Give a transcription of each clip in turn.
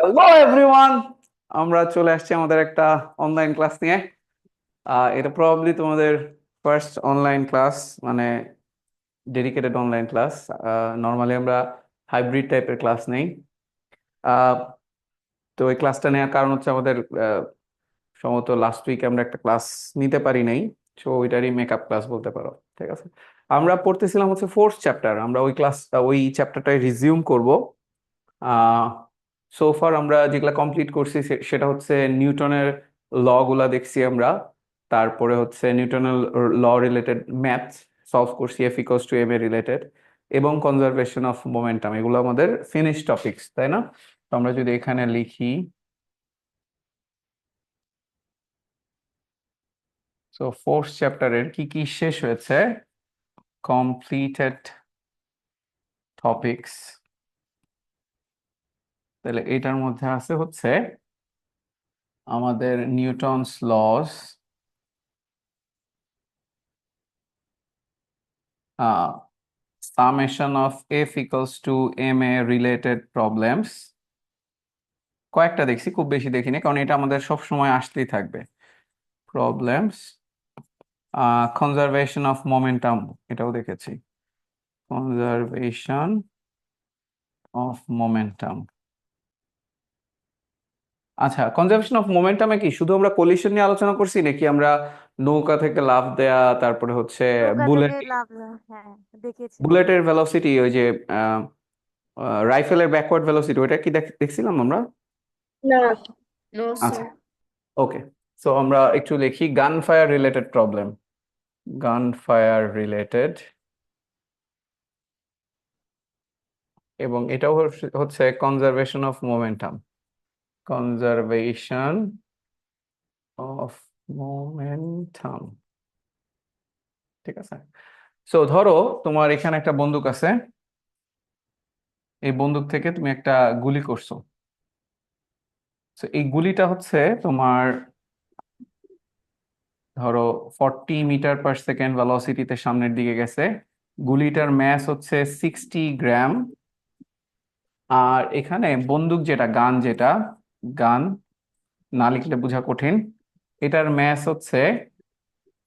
Hello everyone, আমরা চলে আসছি আমাদের একটা অনলাইন ক্লাস নিয়ে। এটা প্রবাবলি তোমাদের ফার্স্ট অনলাইন ক্লাস, মানে ডেডিকেটেড অনলাইন ক্লাস। নর্মালি আমরা হাইব্রিড টাইপের ক্লাস নেই। আহ, তো এই ক্লাসটা নেওয়ার কারণ হচ্ছে আমাদের সম্ভবত লাস্ট উইকে আমরা একটা ক্লাস নিতে পারি নাই। সো ওইটারই মেকআপ ক্লাস বলতে পারো। ঠিক আছে, আমরা পড়তেছিলাম হচ্ছে ফোর্থ চ্যাপ্টার। আমরা ওই চ্যাপ্টারটাই রিজিউম করব। সোফার আমরা যেগুলা কমপ্লিট করছি সেটা হচ্ছে নিউটনের ল গুলা দেখছি আমরা। তারপরে হচ্ছে নিউটনের ল রিলেটেড ম্যাথ সলভ করছি, F equals to M A related, এবং কনজারভেশন অফ মোমেন্টাম। এগুলো আমাদের ফিনিশ টপিকস, তাই না? তো আমরা যদি এখানে লিখি, সো ফোর্থ চ্যাপ্টারের কি কি শেষ হয়েছে, কমপ্লিটেড টপিকস, তাহলে এটার মধ্যে আছে হচ্ছে আমাদের Newton's loss, summation of f equals to ma related problems। কয়েকটা দেখছি, খুব বেশি দেখিনি, কারণ এটা আমাদের সব সময় আসতেই থাকবে। প্রবলেমস, কনজারভেশন অফ মোমেন্টাম, এটাও দেখেছি। Conservation of momentum. আচ্ছা, কনজারভেশন অফ মোমেন্টামে কি শুধু আমরা কলিশন নিয়ে আলোচনা করছি, নাকি আমরা নৌকা থেকে লাফ দেয়া, তারপরে হচ্ছে নৌকা থেকে বুলেট, লাভ হ্যাঁ, দেখেছি। বুলেটের ভেলোসিটি, ওই যে রাইফেলের ব্যাকওয়ার্ড ভেলোসিটি, ওইটা কি দেখছিলাম আমরা? না, নো আচ্ছা, স্যার। ওকে। সো আমরা একটু লিখি গান ফায়ার রিলেটেড প্রবলেম। গান ফায়ার রিলেটেড, এবং এটাও হচ্ছে conservation of momentum. Conservation of momentum, ঠিক আছে। সো ধরো তোমার এখানে একটা বন্দুক আছে, এই বন্দুক থেকে তুমি একটা গুলি করছো। তো এই গুলিটা হচ্ছে তোমার, ধরো 40 মিটার পার সেকেন্ড ভেলোসিটিতে সামনের দিকে গেছে। গুলিটার ম্যাস হচ্ছে 60 গ্রাম। আর এখানে বন্দুক যেটা, গান না লিখলে বোঝা কঠিন, এটার ম্যাস হচ্ছে,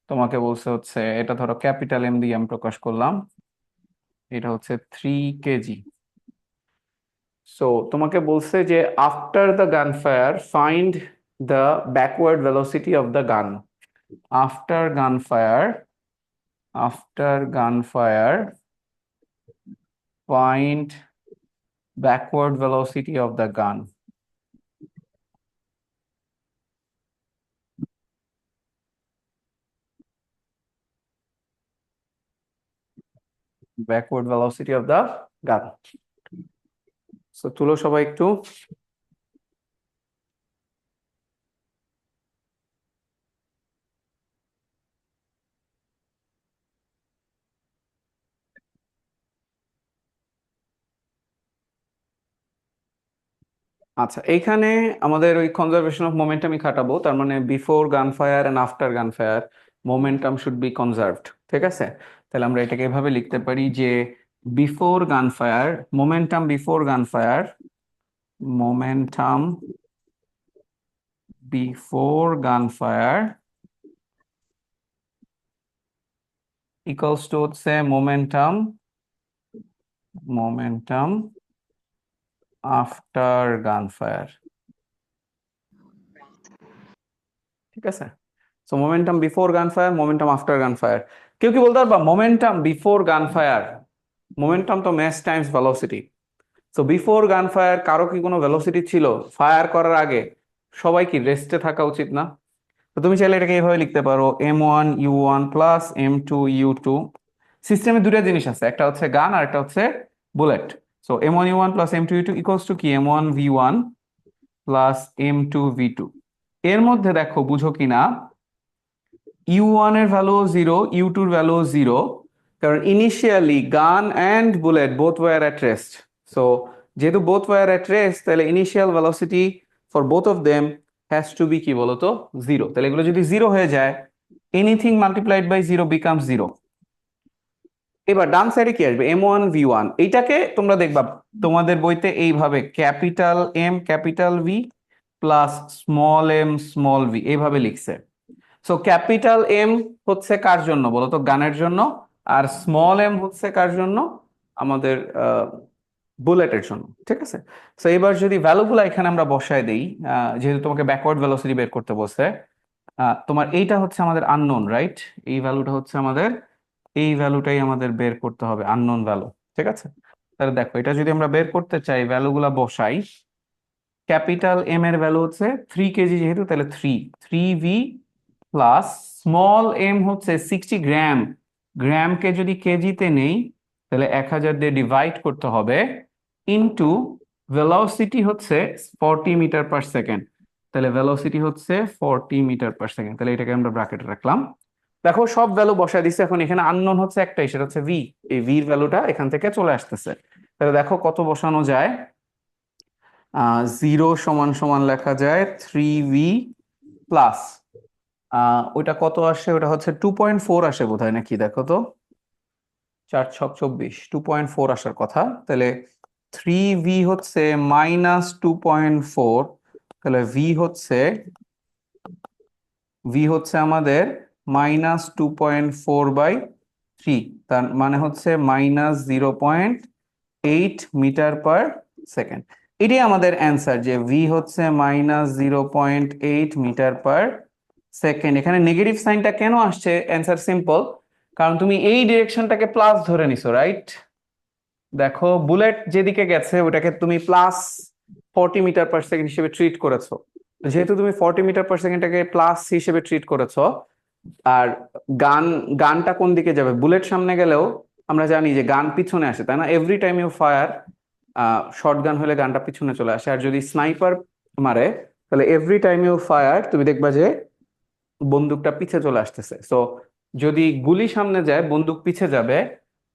তোমাকে বলছে হচ্ছে, এটা ধরো ক্যাপিটাল এম দিয়ে আমি প্রকাশ করলাম, এটা হচ্ছে 3 কেজি। সো তোমাকে বলছে যে after the gun fire find the backward velocity of the gun. After gun fire, after gun fire, find backward velocity of the gun। Backward velocity of the gun। So তুলো সবাই একটু। আচ্ছা, এইখানে আমাদের ওই কনজারভেশন অফ মোমেন্টামই খাটাবো, তার মানে before gun fire and after gun fire momentum should be কনজার্ভড। ঠিক আছে, তাহলে আমরা এটাকে এভাবে লিখতে পারি যে before gun fire, momentum before gun fire, momentum before gun fire equals to হচ্ছে মোমেন্টাম আফটার গান ফায়ার। ঠিক আছে, so momentum before gun fire, momentum after gun fire. কেউ কি বলতে পারবা momentum before gun fire? Momentum তো mass times velocity. So before gun fire কারো কি কোনো ভেলোসিটি ছিল ফায়ার করার আগে? সবাই কি রেস্টে থাকা উচিত না? তো তুমি চাইলে এটাকে এইভাবে লিখতে পারো, m1u1 প্লাস m2u2। সিস্টেমে দুটো জিনিস আছে, একটা হচ্ছে গান আর একটা হচ্ছে bullet. So m1u1 plus m2u2 equals to কি, m1v1 প্লাস m2v2। এর মধ্যে দেখো বুঝো কিনা, ইউ ওয়ান এর ভ্যালু জিরো, ইউ টুর ভ্যালু জিরো, কারণ initially gun and bullet both were at rest. So যেহেতু বোথ ওয়ার অ্যাট রেস্ট, তাহলে initial velocity for both of them has to be কি বলতো, জিরো। তাহলে এগুলো যদি জিরো হয়ে যায়, anything multiplied by zero becomes zero. এবার ডান সাইডে কি আসবে M1 V1, এইটাকে তোমরা দেখবা তোমাদের বইতে এইভাবে capital M capital V plus small M small V এইভাবে লিখছে। সো ক্যাপিটাল এম হচ্ছে কার জন্য বলো তো, গানের জন্য, আর স্মল এম হচ্ছে কার জন্য, আমাদের বুলেটের জন্য, ঠিক আছে। সো এবার যদি ভ্যালুগুলো এখানে আমরা বসায় দেই, যেহেতু তোমাকে ব্যাকওয়ার্ড ভেলোসিটি বের করতে বলছে, তোমার এইটা হচ্ছে আমাদের আননোন, রাইট? এই ভ্যালুটা হচ্ছে আমাদের, এই ভ্যালুটাই আমাদের বের করতে হবে, আননোন ভ্যালু, ঠিক আছে। তাহলে দেখো এটা যদি আমরা বের করতে চাই, ভ্যালুগুলা বসাই, ক্যাপিটাল এম এর ভ্যালু হচ্ছে 3 কেজি, যেহেতু তাহলে 3 প্লাস স্মল এম হচ্ছে 60 গ্রাম, গ্রামকে যদি কেজিতে নেই তাহলে 1000 দিয়ে ডিভাইড করতে হবে, ইনটু ভেলোসিটি হচ্ছে 40 মিটার পার সেকেন্ড, তাহলে ভেলোসিটি হচ্ছে 40 মিটার পার সেকেন্ড, তাহলে এটাকে আমরা ব্র্যাকেটে রাখলাম। দেখো সব ভ্যালু বসায় দিচ্ছে, এখন এখানে আননোন হচ্ছে একটাই, সেটা হচ্ছে ভি। এই ভির ভ্যালুটা এখান থেকে চলে আসতেছে, তাহলে দেখো কত বসানো যায়। 0 সমান সমান লেখা যায় 3v প্লাস, ওইটা কত আসে, ওটা হচ্ছে 2.4 আসে বোধ হয়, নাকি দেখো তো, 4 × 6 = 24, 2.4 আসার কথা, তাহলে 3v হচ্ছে -2.4, তাহলে ভি হচ্ছে আমাদের -2.4/3, তার মানে হচ্ছে -0.8 মিটার পার সেকেন্ড। এটাই আমাদের অ্যান্সার, যে ভি হচ্ছে -0.8 মিটার পার সেকেন্ড। এখানে নেগেটিভ সাইনটা কেন আসছে, অ্যান্সার সিম্পল, কারণ তুমি এই ডিরেকশনটাকে প্লাস ধরে নিছো, রাইট? দেখো বুলেট যেদিকে গেছে ওটাকে তুমি +40 মিটার পার সেকেন্ড হিসেবে ট্রিট করেছো, যেহেতু তুমি 40 মিটার পার সেকেন্ডটাকে প্লাস হিসেবে ট্রিট করেছো, আর গানটা কোন দিকে যাবে, বুলেট সামনে গেলেও আমরা জানি যে গান পিছনে আসে, তাই না? Every time you fire, short gun হলে গানটা পিছনে চলে আসে, আর যদি স্নাইপার মারে তাহলে এভরি টাইম ইউ ফায়ার তুমি দেখবা যে বন্দুকটা পিছে চলে আসতেছে। সো যদি গুলি সামনে যায় বন্দুক পিছে যাবে,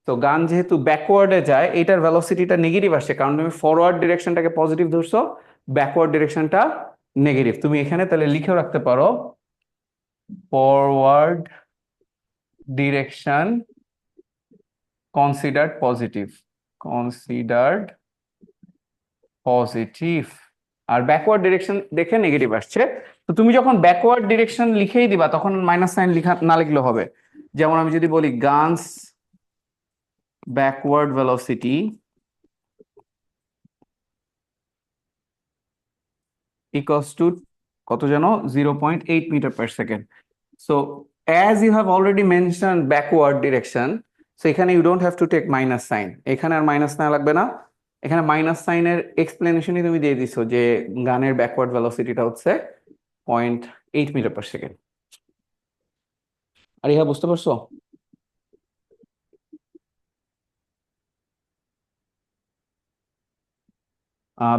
তো গান যেহেতু ব্যাকওয়ার্ডে যায় এটার ভেলোসিটিটা নেগেটিভ আসে, কারণ তুমি ফরওয়ার্ড ডিরেকশনটাকে পজিটিভ ধরছো, ব্যাকওয়ার্ড ডিরেকশনটা নেগেটিভ। তুমি এখানে তাহলে লিখেও রাখতে পারো ফরওয়ার্ড ডিরেকশন কনসিডার্ড পজিটিভ, আর ব্যাকওয়ার্ড ডিরেকশন দেখে নেগেটিভ আসছে। তো তুমি যখন ব্যাকওয়ার্ড ডিরেকশন লিখেই দিবা তখন মাইনাস সাইন না লিখলে হবে। যেমন আমি যদি বলি gun's backward velocity equals to কত যেন 0.8 metre per second. So as you have already mention backward direction, so এখানে you don't have to take minus sign, এখানে আর মাইনাস সাইন লাগবে না। এখানে মাইনাস সাইনের এক্সপ্লেনেশনই তুমি দিয়ে দিছো যে গানের ব্যাকওয়ার্ড ভেলোসিটিটা হচ্ছে 0.8 মিটার পার সেকেন্ড। আর ইহা বুঝতে পারছো?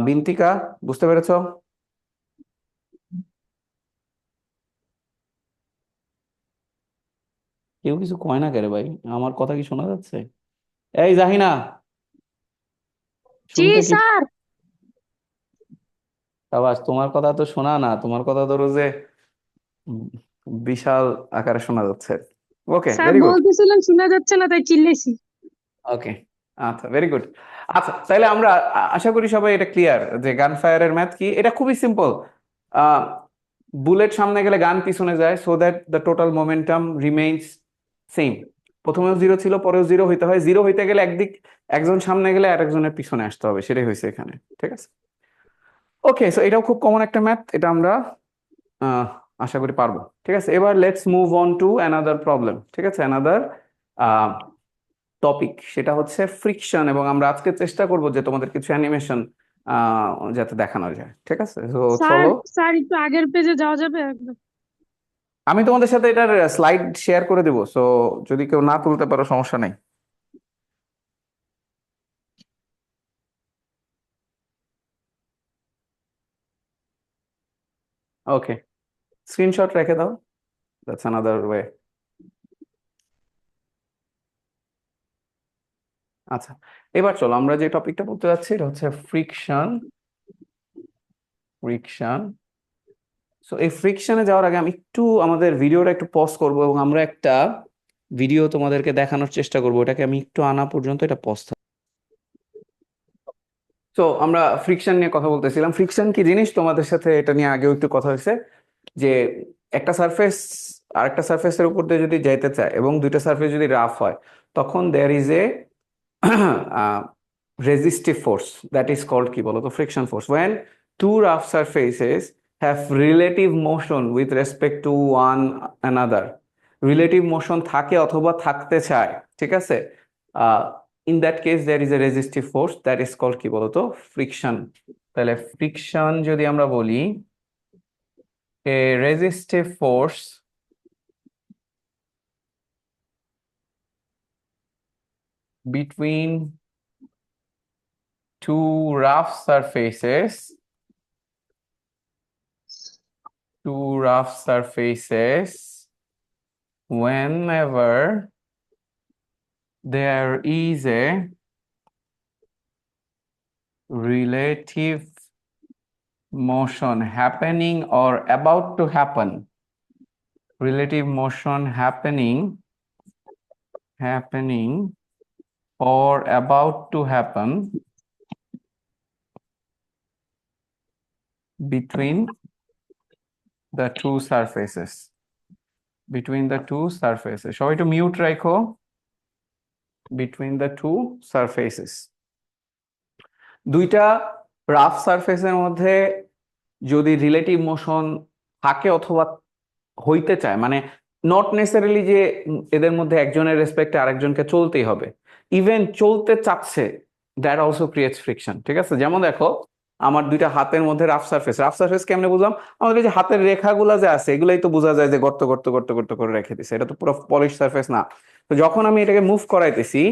বিন্তিকা, বুঝতে পেরেছো? কেউ কিছু কয় না কেন ভাই, আমার কথা কি শোনা যাচ্ছে? এই জাহিনা, জি শুনতে কি? স্যার। আবার তোমার কথা তো শোনা না, তোমার কথা ধরো যে উম, বিশাল আকারে শোনা যাচ্ছে। ওকে, স্যার ভেরি গুড। বলতেছিলেন শোনা যাচ্ছে না তাই চিল্লেছি। ওকে, আচ্ছা, ভেরি গুড। আচ্ছা, তাহলে আমরা আশা করি সবাই এটা ক্লিয়ার যে গান ফায়ারের ম্যাথ কি। এটা খুবই সিম্পল। বুলেট সামনে গেলে গান পিছনে যায়, so that the total momentum remains same. প্রথমেও 0 ছিল, পরেও 0 হইতে হয়, 0 হইতে গেলে একদিক একজন সামনে গেলে আর একজনের পিছনে আসতে হবে, সেটাই হয়েছে এখানে, ঠিক আছে। ওকে, সো এটাও খুব কমন একটা ম্যাথ, এটা আমরা আহ, আশা করি পারবো, ঠিক আছে। এবার let's move on to another problem, ঠিক আছে, অ্যানাদার টপিক, সেটা হচ্ছে ফ্রিকশন, এবং আমরা আজকে চেষ্টা করব যে তোমাদের কিছু অ্যানিমেশন যাতে দেখানো যায়, ঠিক আছে। তো স্যার চলো, স্যার একটু আগের পেজে যাওয়া যাবে একদম? আমি তোমাদের সাথে এটার স্লাইড শেয়ার করে দেবো, সো যদি কেউ না তুলতে পারো সমস্যা নেই। ওকে, স্ক্রিনশট রেখে দাও, দ্যাটস অ্যানাদার ওয়ে। আচ্ছা, এবার চলো আমরা যে টপিকটা বলতে যাচ্ছি এটা হচ্ছে ফ্রিকশন। সো এই ফ্রিকশনে যাওয়ার আগে আমি একটু আমাদের ভিডিওটা একটু পজ করব এবং আমরা একটা ভিডিও তোমাদেরকে দেখানোর চেষ্টা করবো, এটাকে আমি একটু আনা পর্যন্ত এটা পজ। তো আমরা ফ্রিকশন নিয়ে কথা বলতেছিলাম। ফ্রিকশন কি জিনিস তোমাদের সাথে এটা নিয়ে আগেও একটু কথা হয়েছে, যে একটা সারফেস আরেকটা সারফেসের উপর দিয়ে যদি যাইতে চায় এবং দুইটা সারফেস যদি রাফ হয়, তখন there is a resistive force, that is called কি বলতো, friction force. When two rough surfaces have relative motion with respect to one another, relative motion থাকে অথবা থাকতে চায়, ঠিক আছে, in that case there is a resistive force, that is called কি বলতো, ফ্রিকশন। তাহলে ফ্রিকশন যদি আমরা বলি, a resistive force between two rough surfaces, whenever there is a relative motion happening or about to happen, relative motion happening or about to happen between the two surfaces, সবাই একটু mute রাখো, between the two surfaces, দুইটা rough সারফেসের মধ্যে যদি relative motion থাকে অথবা হইতে চায়, মানে নট নেসেসারিলি যে এদের মধ্যে একজনের রেসপেক্টে আরেকজনকে চলতেই হবে, ইভেন চলতে চাচ্ছে, দ্যাট অলসো ক্রিয়েটস ফ্রিকশন, ঠিক আছে। যেমন দেখো, আমার দুইটা হাতের মধ্যে রাফ সারফেস কেমনে বুঝলাম, আমাদের যে হাতের রেখাগুলা যে আছে এগুলাই তো বোঝা যায় যে গর্ত গর্ত গর্ত গর্ত করে রেখে দিছে, এটা তো পুরো পলিশ সারফেস না। তো যখন আমি এটাকে মুভ করাইতেছি,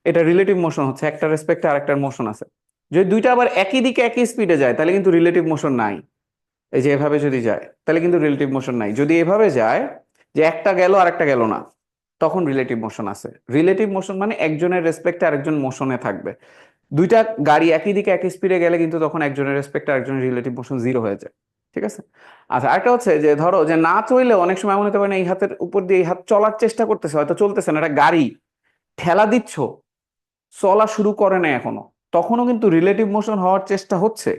এটা রিলেটিভ মোশন হচ্ছে, একটা রেসপেক্টে আরেকটার মোশন আছে। যদি দুইটা আবার একই দিকে একই স্পিডে যায় তাহলে কিন্তু রিলেটিভ মোশন নাই। এই যে এভাবে যদি যায় তাহলে কিন্তু রিলেটিভ মোশন নাই। যদি এভাবে যায় যে একটা গেল আর একটা গেল না, তখন রিলেটিভ মোশন আছে। রিলেটিভ মোশন মানে একজনের রেসপেক্টে আরেকজন মোশনে থাকবে। দুইটা গাড়ি একই দিকে একই স্পিডে গেলে কিন্তু তখন একজনের রেসপেক্টে আরেকজনের রিলেটিভ মোশন জিরো হয়ে যায়, ঠিক আছে। আচ্ছা, আরেকটা হচ্ছে যে ধরো যে না চললেও অনেক সময় এমন হতে পারে না, এই হাতের উপর দিয়ে এই হাত চলার চেষ্টা করতেছে, হয়তো চলতেছে না, একটা গাড়ি ঠেলা দিচ্ছ, চলা শুরু করে না এখনো, তখনও কিন্তু রিলেটিভ মোশন হওয়ার চেষ্টা হচ্ছে।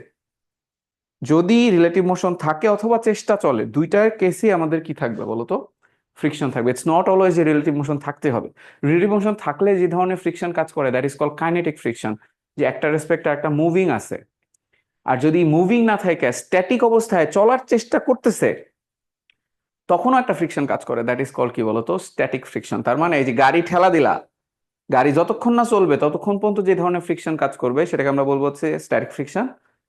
যদি রিলেটিভ মোশন থাকে অথবা চেষ্টা চলে, দুইটার কেসে আমাদের কি থাকবে বলতো, ফ্রিকশন থাকবে। ইটস নট অলওয়েজ যে রিলেটিভ মোশন থাকতে হবে। রিলেটিভ মোশন থাকলে যে ধরনের ফ্রিকশন কাজ করে, that is call kinetic friction, যে একটা রেসপেক্ট একটা মুভিং আছে। আর যদি মুভিং না থাকে, স্ট্যাটিক অবস্থায় চলার চেষ্টা করতেছে, তখনও একটা ফ্রিকশন কাজ করে, দ্যাট ইজ কল কি বলতো, স্ট্যাটিক ফ্রিকশন। তার মানে এই যে গাড়ি ঠেলা দিলা, গাড়ি যতক্ষণ না চলবে ততক্ষণ পর্যন্ত যে ধরনের ফ্রিকশন কাজ করবে সেটাকে আমরা বলবো হচ্ছে স্ট্যাটিক ফ্রিকশন,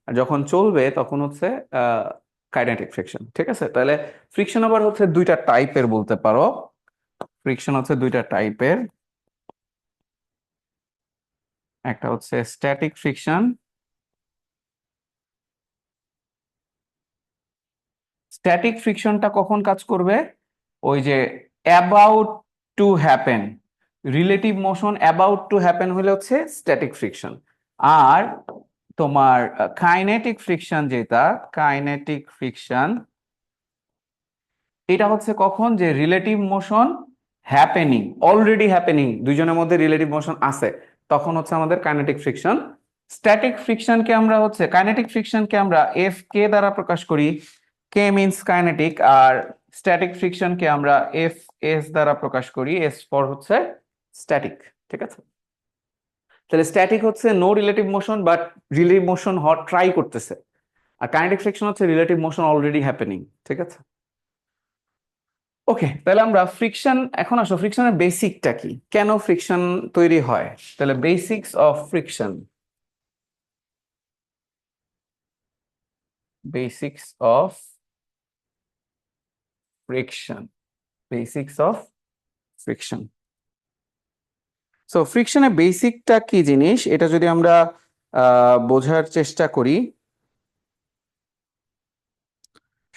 আর যখন চলবে তখন হচ্ছে কাইনেটিক ফ্রিকশন, ঠিক আছে। তাহলে ফ্রিকশন আবার হচ্ছে দুইটা টাইপের বলতে পারো, ফ্রিকশন হচ্ছে দুইটা টাইপের, একটা হচ্ছে স্ট্যাটিক ফ্রিকশন। স্ট্যাটিক ফ্রিকশনটা কখন কাজ করবে, ওই যে about to happen, relative motion about to happen হলে হচ্ছে স্ট্যাটিক ফ্রিকশন। আর তোমার কাইনেটিক ফ্রিকশন, যেটা কাইনেটিক ফ্রিকশন, এটা হচ্ছে কখন, যে relative motion happening, already happening, দুইজনের মধ্যে রিলেটিভ মোশন আছে, তখন হচ্ছে আমাদের কাইনেটিক ফ্রিকশন। স্ট্যাটিক ফ্রিকশনকে আমরা হচ্ছে, কাইনেটিক ফ্রিকশনকে আমরা এফ কে দ্বারা প্রকাশ করি, কে মিনস কাইনেটিক, আর স্ট্যাটিক ফ্রিকশনকে আমরা এফ এস দ্বারা প্রকাশ করি, এস ফর হচ্ছে স্ট্যাটিক, ঠিক আছে। তাহলে স্ট্যাটিক হচ্ছে no relative motion but relative motion হওয়ার ট্রাই করতেছে, আর কাইনেটিক ফ্রিকশন হচ্ছে রিলেটিভ মোশন অলরেডি হ্যাপেনিং, ঠিক আছে। ওকে, তাহলে আমরা ফ্রিকশন, এখন আসো ফ্রিকশনের বেসিকটা কি, কেন ফ্রিকশন তৈরি হয়। তাহলে basics of friction, basics of friction, basics of friction. So ফ্রিকশনের বেসিকটা কি জিনিস, এটা যদি আমরা বোঝার চেষ্টা করি।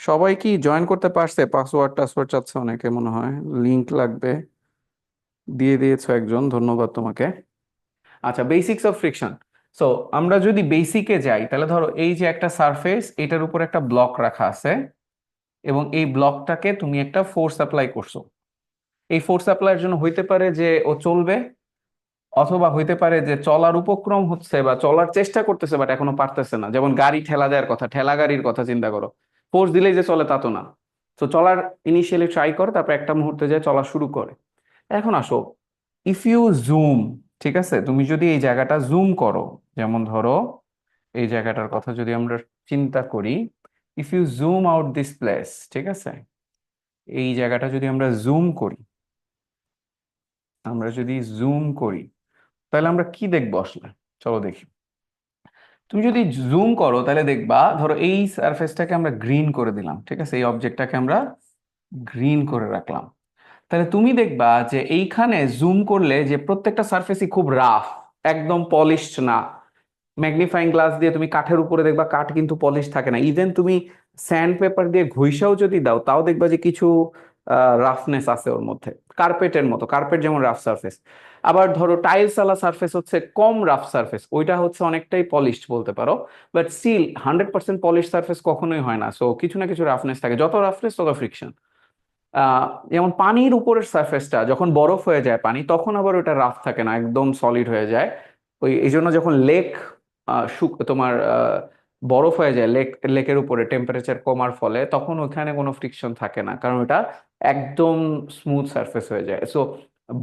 সবাই কি জয়েন করতে পারছে, পাসওয়ার্ড চাচ্ছে অনেকে মনে হয়, লিংক লাগবে, দিয়ে দিয়েছো একজন, ধন্যবাদ তোমাকে। আচ্ছা, বেসিক্স অফ ফ্রিকশন। সো আমরা যদি বেসিকে যাই, তাহলে ধরো এই যে একটা সারফেস, এটার উপর একটা ব্লক রাখা আছে এবং এই ব্লকটাকে তুমি একটা ফোর্স অ্যাপ্লাই করছো, এই ফোর্স অ্যাপ্লাইয়ের জন্য হইতে পারে যে ও চলবে, অথবা হইতে পারে যে চলার উপক্রম হচ্ছে বা চলার চেষ্টা করতেছে বাট এখনো পারতেছে না। যেমন গাড়ি ঠেলা দেওয়ার কথা, ঠেলা গাড়ির কথা চিন্তা করো, ফোর্স দিলেই যে চলে তা তো না। তো চলার ইনিশিয়ালি ট্রাই করে, তারপর একটা মুহূর্তে যায় চলা শুরু করে। এখন আসো, ইফ ইউ জুম, ঠিক আছে, তুমি যদি এই জায়গাটা জুম করো, যেমন ধরো এই জায়গাটার কথা যদি আমরা চিন্তা করি, if you zoom out this place, ঠিক আছে, এই জায়গাটা যদি আমরা জুম করি, আমরা যদি জুম করি তাহলে আমরা কি দেখবো আসলে? চলো দেখি। তুমি যদি জুম করো তাহলে দেখবা, ধরো এই সারফেসটাকে আমরা গ্রিন করে দিলাম, ঠিক আছে, এই অবজেক্টটাকে আমরা গ্রিন করে রাখলাম। তাহলে তুমি দেখবা যে এইখানে জুম করলে যে প্রত্যেকটা সারফেসই খুব রাফ, একদম পলিশড না। ম্যাগনিফাইং গ্লাস দিয়ে তুমি কাঠের উপরে দেখবা কাঠ কিন্তু পলিশ থাকে না। ইভেন তুমি স্যান্ড পেপার দিয়ে ঘষাও যদি দাও তাও দেখবা যে কিছু রাফনেস আছে ওর মধ্যে, কার্পেটের মতো। কার্পেট যেমন রাফ সারফেস, আবার ধরো টাইলস ওয়ালা সারফেস হচ্ছে কম রাফ সারফেস, ওইটা হচ্ছে অনেকটাই পলিশড বলতে পারো। বাট স্টিল 100% পলিশ সারফেস কখনোই হয় না, সো কিছু না কিছু রাফনেস থাকে। যত রাফনেস তত ফ্রিকশন। যেমন পানির উপরের সারফেসটা যখন বরফ হয়ে যায় পানি, তখন আবার ওটা রাফ থাকে না, একদম সলিড হয়ে যায়। ওই এই জন্য যখন লেক তোমার বরফ হয়ে যায়, লেকের উপরে টেম্পারেচার কমার ফলে, তখন ওখানে কোনো ফ্রিকশন থাকে না, কারণ ওটা একদম স্মুথ সারফেস হয়ে যায়। সো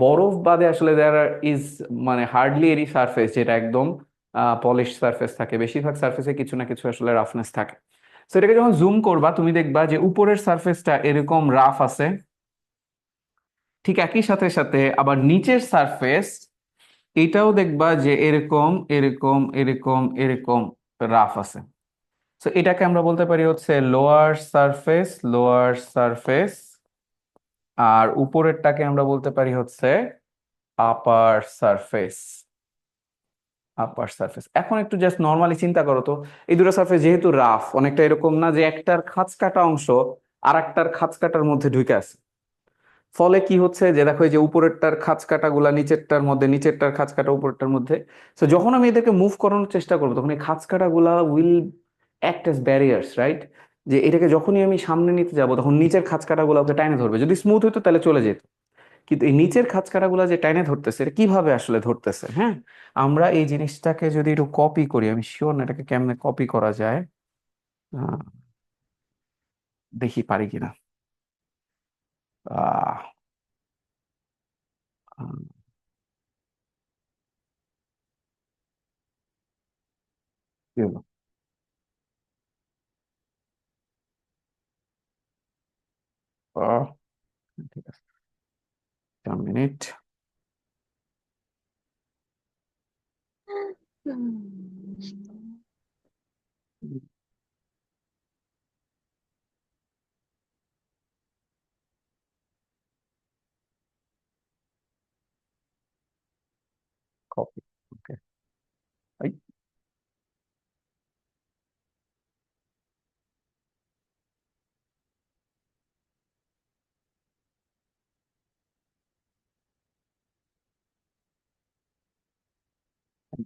বরফ বাদে আসলে দেয়ার ইজ মানে হার্ডলি এনি সারফেস যেটা একদম পলিশ সারফেস থাকে। বেশিরভাগ সারফেসে কিছু না কিছু আসলে রাফনেস থাকে। তো এটাকে যখন জুম করবা তুমি দেখবা যে উপরের সারফেসটা এরকম রাফ আছে, ঠিক একই সাথে সাথে আবার নিচের সারফেস এটাও দেখবা যে এরকম এরকম এরকম এরকম রাফ আছে। তো এটাকে আমরা বলতে পারি হচ্ছে লোয়ার সারফেস, লোয়ার সারফেস। আর উপরেরটাকে আমরা বলতে পারি হচ্ছে আপার সারফেস, আপার সারফেস। এখন একটু জাস্ট নর্মালি চিন্তা করো তো, এই দুটো সারফেস যেহেতু রাফ, অনেকটা এরকম না যে একটার খাঁজ কাটা অংশ আর একটার খাঁজ কাটার মধ্যে ঢুকে আছে। ফলে কি হচ্ছে যে দেখো, এই যে উপরেরটার খাঁজ কাটা গুলা নিচেরটার মধ্যে, নিচেরটার খাঁজ কাটা উপরেরটার মধ্যে। তো যখন আমি এদেরকে মুভ করানোর চেষ্টা করবো তখন এই খাঁজ কাটা গুলা will act S barriers, right? যে এটাকে যখনই আমি সামনে নিতে যাব তখন নিচের খাঁজ কাটা গুলা ওকে টাইনে ধরবে। যদি স্মুথ হতো তাহলে চলে যেত, কিন্তু এই নিচের খাঁজ কাটা গুলা যে টাইনে ধরতেছে, এটা কিভাবে আসলে ধরতেছে? হ্যাঁ, আমরা এই জিনিসটাকে যদি একটু কপি করি, আমি শিওর না এটাকে কেমনে কপি করা যায়। আহ, দেখি পারি কিনা। আহ কি হলো? আহ, ঠিক আছে, 1 মিনিট। কপি, ওকে।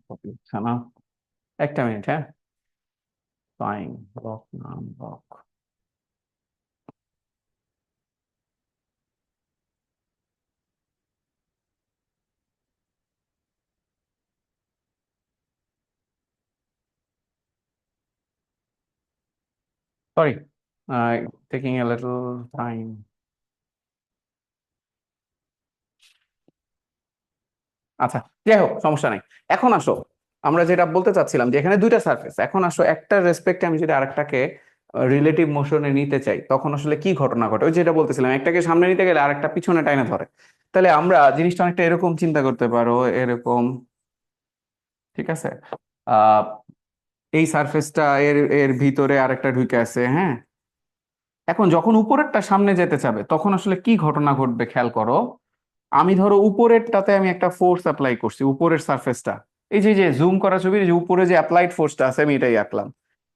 কপি হচ্ছে না, 1 মিনিট, হ্যাঁ। ফাইন, ব্লক নাম block. Sorry, taking a little time. আচ্ছা, যাই হোক, সমস্যা নাই। এখন আসো, আমরা যেটা বলতে চাচ্ছিলাম যে এখানে দুইটা সারফেস, এখন আসো একটা রেসপেক্টে আমি যদি আরেকটাকে রিলেটিভ মোশনে নিতে চাই তখন আসলে কি ঘটনা ঘটে? ওই যেটা বলতেছিলাম, একটাকে সামনে নিতে গেলে আরেকটা পিছনে টাইনে ধরে। তাহলে আমরা জিনিসটা অনেকটা এরকম চিন্তা করতে পারো, এরকম, ঠিক আছে। আহ এই সারফেসটা এর এর ভিতরে আরেকটা ঢুকে আছে, হ্যাঁ। এখন যখন উপরেরটা সামনে যেতে চাবে তখন আসলে কি ঘটনা ঘটবে খেয়াল করো। আমি ধরো উপরেরটাতে আমি একটা ফোর্স অ্যাপ্লাই করছি, উপরের সারফেসটা, এই যে যে জুম করা ছবির যে উপরে যে অ্যাপ্লাইড ফোর্সটা আছে আমি এটাই আঁকলাম,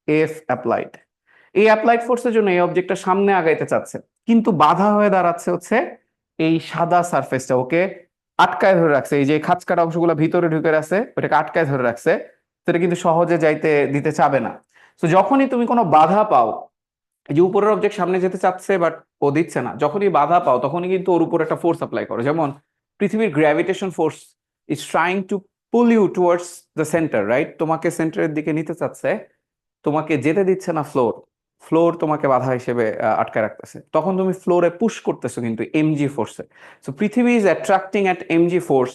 এফ অ্যাপ্লাইড। এই অ্যাপ্লাইড ফোর্সের জন্য এই অবজেক্টটা সামনে আগাইতে চাচ্ছে, কিন্তু বাধা হয়ে দাঁড়াচ্ছে হচ্ছে এই সাদা সারফেসটা, ওকে আটকায় ধরে রাখছে। এই যে খাঁজ কাটা অংশগুলো ভিতরে ঢুকে আছে ওটাকে আটকায় ধরে রাখছে, সেটা কিন্তু সহজে যাইতে দিতে চাবে না। তো যখনই তুমি কোনো বাধা পাও, এই যে উপরের অবজেক্ট সামনে যেতে চাচ্ছে বাট ও দিচ্ছে না, যখনই বাধা পাও তখনই কিন্তু ওর উপর একটা ফোর্স অ্যাপ্লাই করো। যেমন পৃথিবীর gravitation force is trying to pull you towards the centre, right? তোমাকে সেন্টারের দিকে নিতে চাচ্ছে, তোমাকে যেতে দিচ্ছে না ফ্লোর, ফ্লোর তোমাকে বাধা হিসেবে আটকে রাখতেছে, তখন তুমি ফ্লোরে পুশ করতেছো কিন্তু এমজি ফোর্সে। সো পৃথিবী is attracting at MG force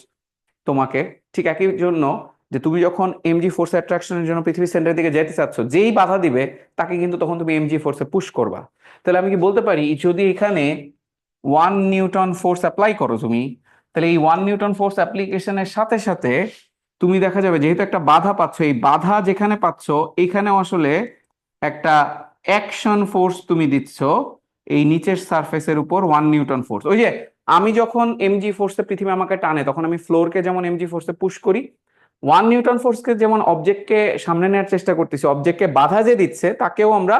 তোমাকে। ঠিক একই জন্য যে তুমি যখন এমজি ফোর্স অ্যাট্রাকশনের জন্য পৃথিবীর সেন্টারের দিকে যেতে চাচ্ছ, যেই বাধা দিবে তাকে কিন্তু তখন তুমি এমজি ফোর্সে পুশ করবা। তাহলে আমি কি বলতে পারি যদি এখানে 1 নিউটন ফোর্স অ্যাপ্লাই করো তুমি, তাহলে এই 1 নিউটন ফোর্স অ্যাপ্লিকেশনের সাথে সাথে তুমি দেখা যাবে যেহেতু একটা বাধা পাচ্ছ, এই বাধা যেখানে পাচ্ছ এখানেও আসলে একটা অ্যাকশন ফোর্স তুমি দিচ্ছ এই নিচের সারফেসের উপর 1 নিউটন ফোর্স। ওই যে আমি যখন এমজি ফোর্সে পৃথিবী আমাকে টানে তখন আমি ফ্লোরকে যেমন এমজি ফোর্সে পুশ করি, 1 নিউটন ফোর্সকে যেমন অবজেক্টকে সামনে নেওয়ার চেষ্টা করতেছি, অবজেক্টকে বাধা যে দিচ্ছে তাকেও আমরা,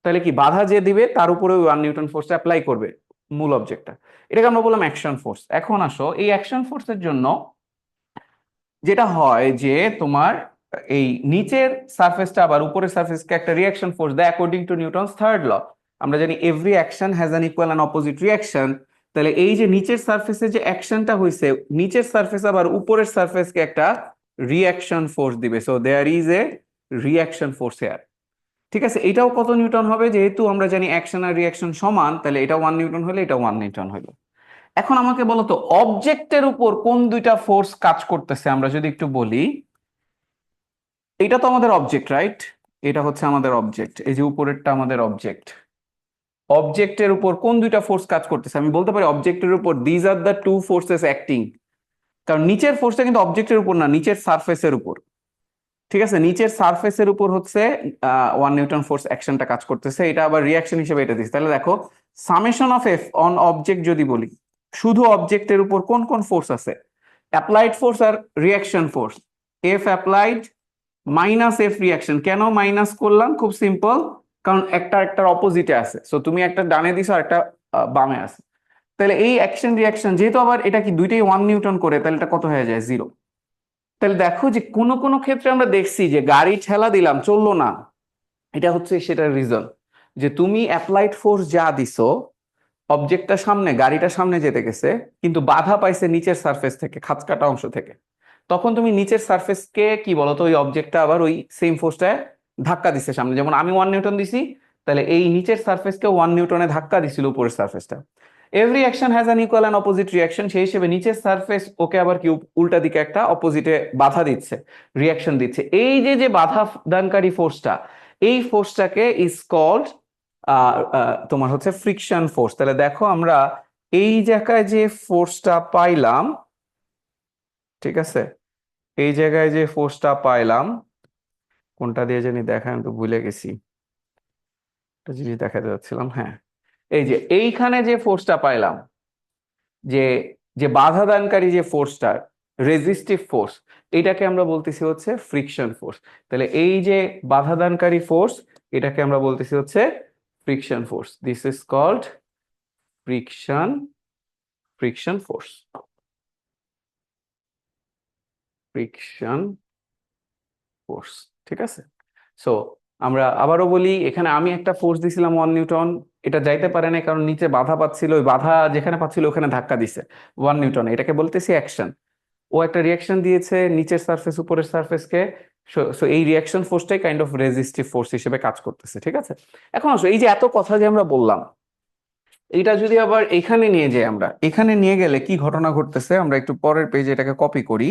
তাহলে কি বাধা যে দিবে তার উপরে 1 নিউটন ফোর্স অ্যাপ্লাই করবে মূল অবজেক্টটা। এটাকে আমরা বললাম অ্যাকশন ফোর্স। এখন আসো এই অ্যাকশন ফোর্সের জন্য যেটা হয় যে তোমার এই নিচের সারফেসটা আবার উপরের সারফেসকে একটা রিয়াকশন ফোর্স দেয় according to Newton's third law. আমরা জানি every action has an equal and opposite reaction. তাহলে এই যে নিচের সারফেসে যে অ্যাকশনটা হয়েছে, নিচের সারফেস আবার উপরের সারফেসকে একটা রিয়াকশন ফোর্স দিবে, so there is a reaction force here. ঠিক আছে, এটাও কত নিউটন হবে? যেহেতু আমরা জানি অ্যাকশন আর রিয়াকশন সমান, তাহলে এটা 1 নিউটন হলে এটা 1 নিউটন হলো। এখন আমাকে বলো তো অবজেক্টের উপর কোন দুইটা ফোর্স কাজ করতেছে আমরা যদি একটু বলি। এটা তো আমাদের অবজেক্ট, রাইট? এটা হচ্ছে আমাদের অবজেক্ট, এই যে উপরেরটা আমাদের অবজেক্ট। অবজেক্টের উপর কোন দুইটা ফোর্স কাজ করতেছে? আমি বলতে পারি অবজেক্টের উপর these are the two forces acting. কারণ নিচের ফোর্সটা কিন্তু অবজেক্টের উপর না, নিচের সারফেসের উপর। ঠিক আছে, নিচের সারফেসের উপর হচ্ছে 1 নিউটন ফোর্স অ্যাকশনটা কাজ করতেছে, এটা আবার রিয়াকশন হিসেবে এটা দিচ্ছে। তাহলে দেখো summation of F on object যদি বলি, শুধু অবজেক্টের উপর কোন কোন ফোর্স আছে? অ্যাপ্লাইড ফোর্স আর reaction force. F applied minus F reaction. কেন মাইনাস করলাম? খুব সিম্পল, কারণ একটা একটার অপোজিটে আছে, সো তুমি একটা ডানে দিছো আর একটা বামে আছে। তাহলে এই অ্যাকশন রিয়াকশন যেহেতু আবার এটা কি দুইটাই 1 নিউটন করে, তাহলে এটা কত হয়ে যায়? 0। তাহলে দেখো যে কোনো কোনো ক্ষেত্রে আমরা দেখছি যে গাড়ি ঠেলা দিলাম চললো না, এটা হচ্ছে সেটার রিজন যে তুমি অ্যাপ্লাইড ফোর্স যা দিছো, অবজেক্টটা সামনে, গাড়িটা সামনে যেতে গেছে কিন্তু বাধা পাইছে নিচের সারফেস থেকে, খাঁজ কাটা অংশ থেকে, তখন তুমি নিচের সারফেসকে কি বলতো ওই অবজেক্টটা আবার ওই সেম ফোর্সটা ধাক্কা দিচ্ছে সামনে। যেমন আমি 1 নিউটন দিছি, তাহলে এই নিচের সারফেসকে 1 নিউটনে ধাক্কা দিছিল উপরের সারফেসটা। Every action has an equal and opposite reaction, সেই হিসেবে নিচের সারফেস ওকে আবার কি উল্টা দিকে একটা অপোজিটে বাধা দিচ্ছে, রিয়াকশন দিচ্ছে। এই যে যে বাধা দানকারী ফোর্সটা, এই ফোর্সটাকে ইজ কল্ড তোমার হচ্ছে ফ্রিকশন ফোর্স। তাহলে দেখো আমরা এই জায়গায় যে ফোর্সটা পাইলাম, ঠিক আছে, এই জায়গায় যে ফোর্সটা পাইলাম, কোনটা দিয়ে জানি দেখা, আমি তো ভুলে গেছি, একটা জিনিস দেখাতে যাচ্ছিলাম, হ্যাঁ এই যে এইখানে যে ফোর্সটা পাইলাম, যে যে বাধা দানকারী যে ফোর্সটা, রেজিস্টিভ ফোর্স, এটাকে আমরা বলতেছি হচ্ছে ফ্রিকশন ফোর্স। তাহলে এই যে বাধা দানকারী ফোর্স, এটাকে আমরা বলতেছি হচ্ছে friction force. This is called friction friction force, friction force. ঠিক আছে, সো আমরা আবারও বলি, এখানে আমি একটা ফোর্স দিছিলাম 1 নিউটন, এটা যাইতে পারে না কারণ নিচে বাধা পাচ্ছিল, ওই বাধা যেখানে পাচ্ছিল ওখানে ধাক্কা দিছে 1 নিউটন, এটাকে বলতেছি অ্যাকশন। ও একটা রিয়াকশন দিয়েছে নিচের সারফেস উপরের সারফেসকে, সো এই রিয়াকশন ফোর্সটাই কাইন্ড অফ রেজিস্টিভ ফোর্স হিসেবে কাজ করতেছে। ঠিক আছে, এখন আসো এই যে এত কথা যে আমরা বললাম, এইটা যদি আবার এখানে নিয়ে যাই, আমরা এখানে নিয়ে গেলে কি ঘটনা ঘটতেছে আমরা একটু পরের পেজে এটাকে কপি করি।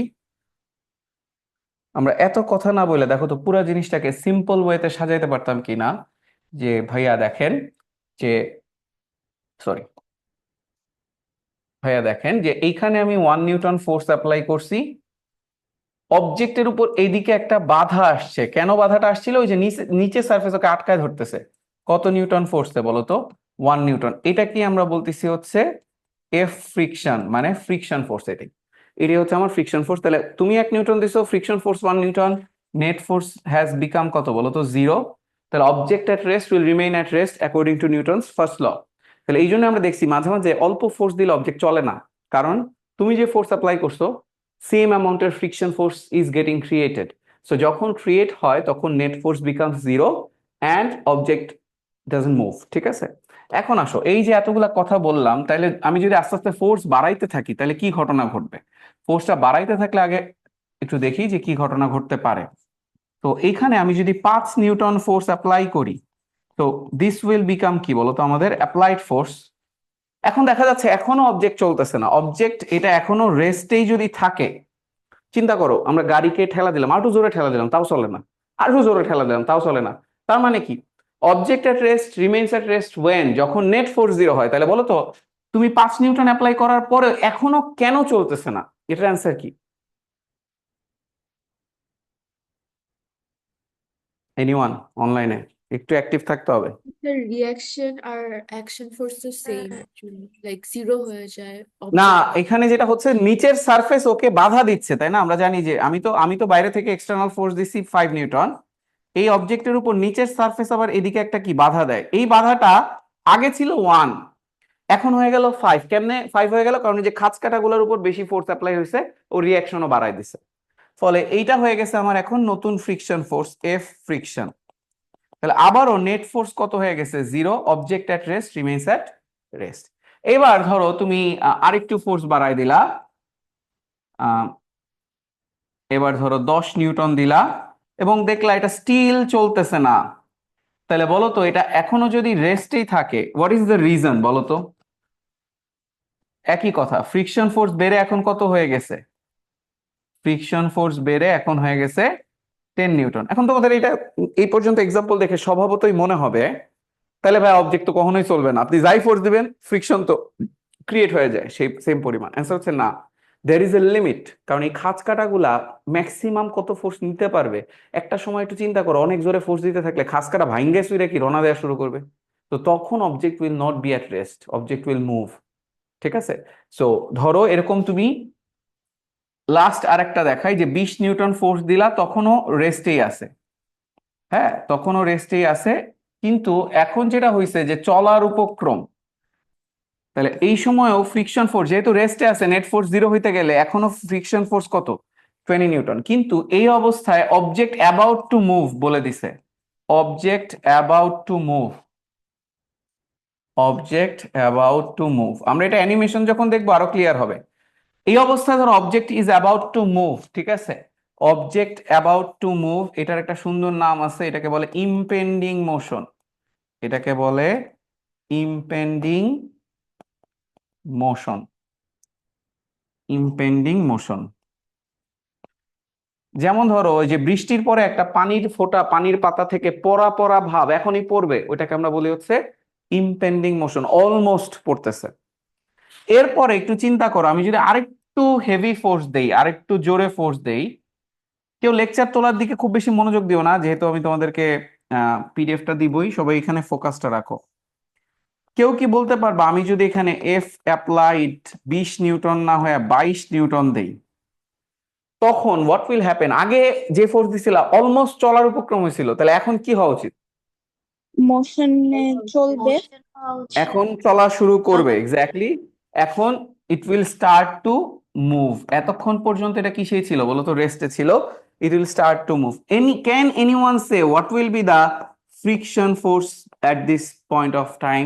আমরা এত কথা না বলে দেখো তো পুরো জিনিসটাকে সিম্পল ওয়েতে সাজাইতে পারতাম কিনা। যে ভাইয়া দেখেন যে, সরি ভাইয়া দেখেন যে এইখানে আমি 1 নিউটন ফোর্স অ্যাপ্লাই করছি, অবজেক্টের উপর এইদিকে একটা বাধা আসছে। কেন বাধাটা আসছিল? ওই যে নিচে সারফেস ওকে আটকায় ধরতেছে। কত নিউটন ফোর্সে বলো তো? 1 নিউটন। এটা কি আমরা বলতেছি হচ্ছে এফ ফ্রিকশন, মানে ফ্রিকশন ফোর্স। এটাই হচ্ছে আমার ফ্রিকশন ফোর্স। তাহলে তুমি 1 নিউটন দিছো, friction force 1 newton, net force has become কত বলো তো? 0। তাহলে object at rest will remain at rest according to Newton's first law. তাহলে এই জন্য আমরা দেখছি মাঝে মাঝে অল্প ফোর্স দিলে অবজেক্ট চলে না, কারণ তুমি যে ফোর্স অ্যাপ্লাই করছো সেম অ্যামাউন্টের friction force is getting created. So যখন ক্রিয়েট হয় তখন net force becomes 0 and object doesn't move, ঠিক আছে। এখন আসো, এই যে এতগুলা কথা বললাম, তাহলে আমি যদি আস্তে আস্তে ফোর্স বাড়াইতে থাকি তাহলে কি ঘটনা ঘটবে? ফোর্সটা বাড়াইতে থাকলে আগে একটু দেখি যে কি ঘটনা ঘটতে পারে। তো এইখানে আমি যদি 5 নিউটন ফোর্স অ্যাপ্লাই করি, তো দিস উইল বিকাম কি বলতো আমাদের অ্যাপ্লাইড ফোর্স। এখন দেখা যাচ্ছে এখনো অবজেক্ট চলতেছে না, অবজেক্ট এটা এখনো রেস্টেই যদি থাকে, চিন্তা করো আমরা গাড়িকে ঠেলা দিলাম, আরো জোরে ঠেলা দিলাম তাও চলে না, আরো জোরে ঠেলা দিলাম তাও চলে না। তার মানে কি? Object at rest remains at rest when, যখন নেট ফোর্স 0 হয়। তাহলে বলো তো, তুমি 5 নিউটন অ্যাপ্লাই করার পরে এখনো কেন চলতেছে না? এটার অ্যান্সার কি? এনিওয়ান অনলাইনে? একটু অ্যাক্টিভ থাকতে হবে। The reaction R action force তো same actually, like zero হয়ে যায় না, object. এখানে যেটা হচ্ছে নিচের সারফেস ওকে বাধা দিচ্ছে, তাই না? আমরা জানি যে আমি তো বাইরে থেকে এক্সটার্নাল ফোর্স দিছি 5 নিউটন, এই অবজেক্টের উপর নিচের সারফেস আবার এদিকে একটা কি বাধা দেয়, এই বাধাটা আগে ছিল 1, এখন হয়ে গেল 5। কেমনে 5 হয়ে গেল? কারণ এই যে খাঁজ কাটাগুলোর উপর বেশি ফোর্স অ্যাপ্লাই হয়েছে, ও রিঅ্যাকশনও বাড়ায় দিছে, ফলে এইটা হয়ে গেছে আমার এখন নতুন ফ্রিকশন ফোর্স, এফ ফ্রিকশন। তাহলে আবারও নেট ফোর্স কত হয়ে গেছে? 0, object at rest remains at rest. এবার ধরো তুমি আরেকটু ফোর্স বাড়ায় দিলা, আহ, এবার ধরো 10 নিউটন দিলা এবং দেখলা এটা স্টিল চলতেছে না। তাহলে বলো তো, এটা এখনো যদি রেস্টেই থাকে, হোয়াট ইজ দ্য রিজন বলো তো? একই কথা, ফ্রিকশন ফোর্স বেড়ে এখন কত হয়ে গেছে? ফ্রিকশন ফোর্স বেড়ে এখন হয়ে গেছে 10 নিউটন। এখন তোমাদের এটা এই পর্যন্ত এক্সাম্পল দেখে স্বভাবতই মনে হবে তাহলে ভাই অবজেক্ট তো কখনোই চলবে না, আপনি যাই ফোর্স দিবেন ফ্রিকশন তো ক্রিয়েট হয়ে যায় সেই সেম পরিমাণ। অ্যান্সার হচ্ছে না, দের ইজ এ লিমিট। কারণ এই খাঁজ কাটাগুলা ম্যাক্সিমাম কত ফোর্স নিতে পারবে? একটা সময় একটু চিন্তা করো, অনেক জোরে ফোর্স দিতে থাকলে খাঁজ কাটা ভাঙ্গে চুইরে কি রওনা দেওয়া শুরু করবে। তো তখন object will not be at rest, object will move, ঠিক আছে। সো ধরো এরকম তুমি লাস্ট আরেকটা দেখাই যে 20 নিউটন ফোর্স দিলা, তখনও রেস্টেই আছে, হ্যাঁ তখনও রেস্টেই আছে, কিন্তু এখন যেটা হয়েছে যে চলার উপক্রম, তাহলে এই সময়ও ফ্রিকশন ফোর্স যেহেতু রেস্টে আছে, নেট ফোর্স 0 হইতে গেলে এখনো ফ্রিকশন ফোর্স কত? 20 নিউটন। কিন্তু এই অবস্থায় অবজেক্ট অ্যাবাউট টু মুভ বলে দিছে, object about to move, object about to move. আমরা এটা অ্যানিমেশন যখন দেখবো আরো ক্লিয়ার হবে। এই অবস্থায় ধরো object is about to move, ঠিক আছে। অবজেক্ট অ্যাবাউট টু মুভ, এটার একটা সুন্দর নাম আছে, এটাকে বলে ইমপেন্ডিং মোশন, এটাকে বলে ইমপেন্ডিং মোশন, ইমপেন্ডিং মোশন। যেমন ধরো ওই যে বৃষ্টির পরে একটা পানির ফোঁটা পানির পাতা থেকে পড়া পড়া ভাব এখনই পড়বে, ওইটাকে আমরা বলি হচ্ছে ইমপেন্ডিং মোশন, অলমোস্ট পড়তেছে। এরপরে একটু চিন্তা করো, আমি যদি আরেকটু হেভি ফোর্স দেই, আরেকটু জোরে ফোর্স দেই, কেউ লেকচার তোলার দিকে খুব বেশি মনোযোগ দিও না, যেহেতু আমি তোমাদেরকে পিডিএফটা দিবই, সবাই এখানে ফোকাসটা রাখো। কেউ কি বলতে পারবা আমি যদি এখানে এফ অ্যাপ্লাইড 20 নিউটন না হয়ে 22 নিউটন দেই, তখন হোয়াট উইল হ্যাপেন? আগে যে ফোর্স দিছিল অলমোস্ট চলার উপক্রম হয়েছিল, তাহলে এখন কি হওয়া উচিত? মোশনে চলবে। এখন চলা শুরু করবে, এক্স্যাক্টলি। এখন it will start to move. এতক্ষণ পর্যন্ত এটা কিসেই ছিল বলো তো? রেস্টে ছিল। It will start to move. Can anyone say what will be the friction force at this point of time?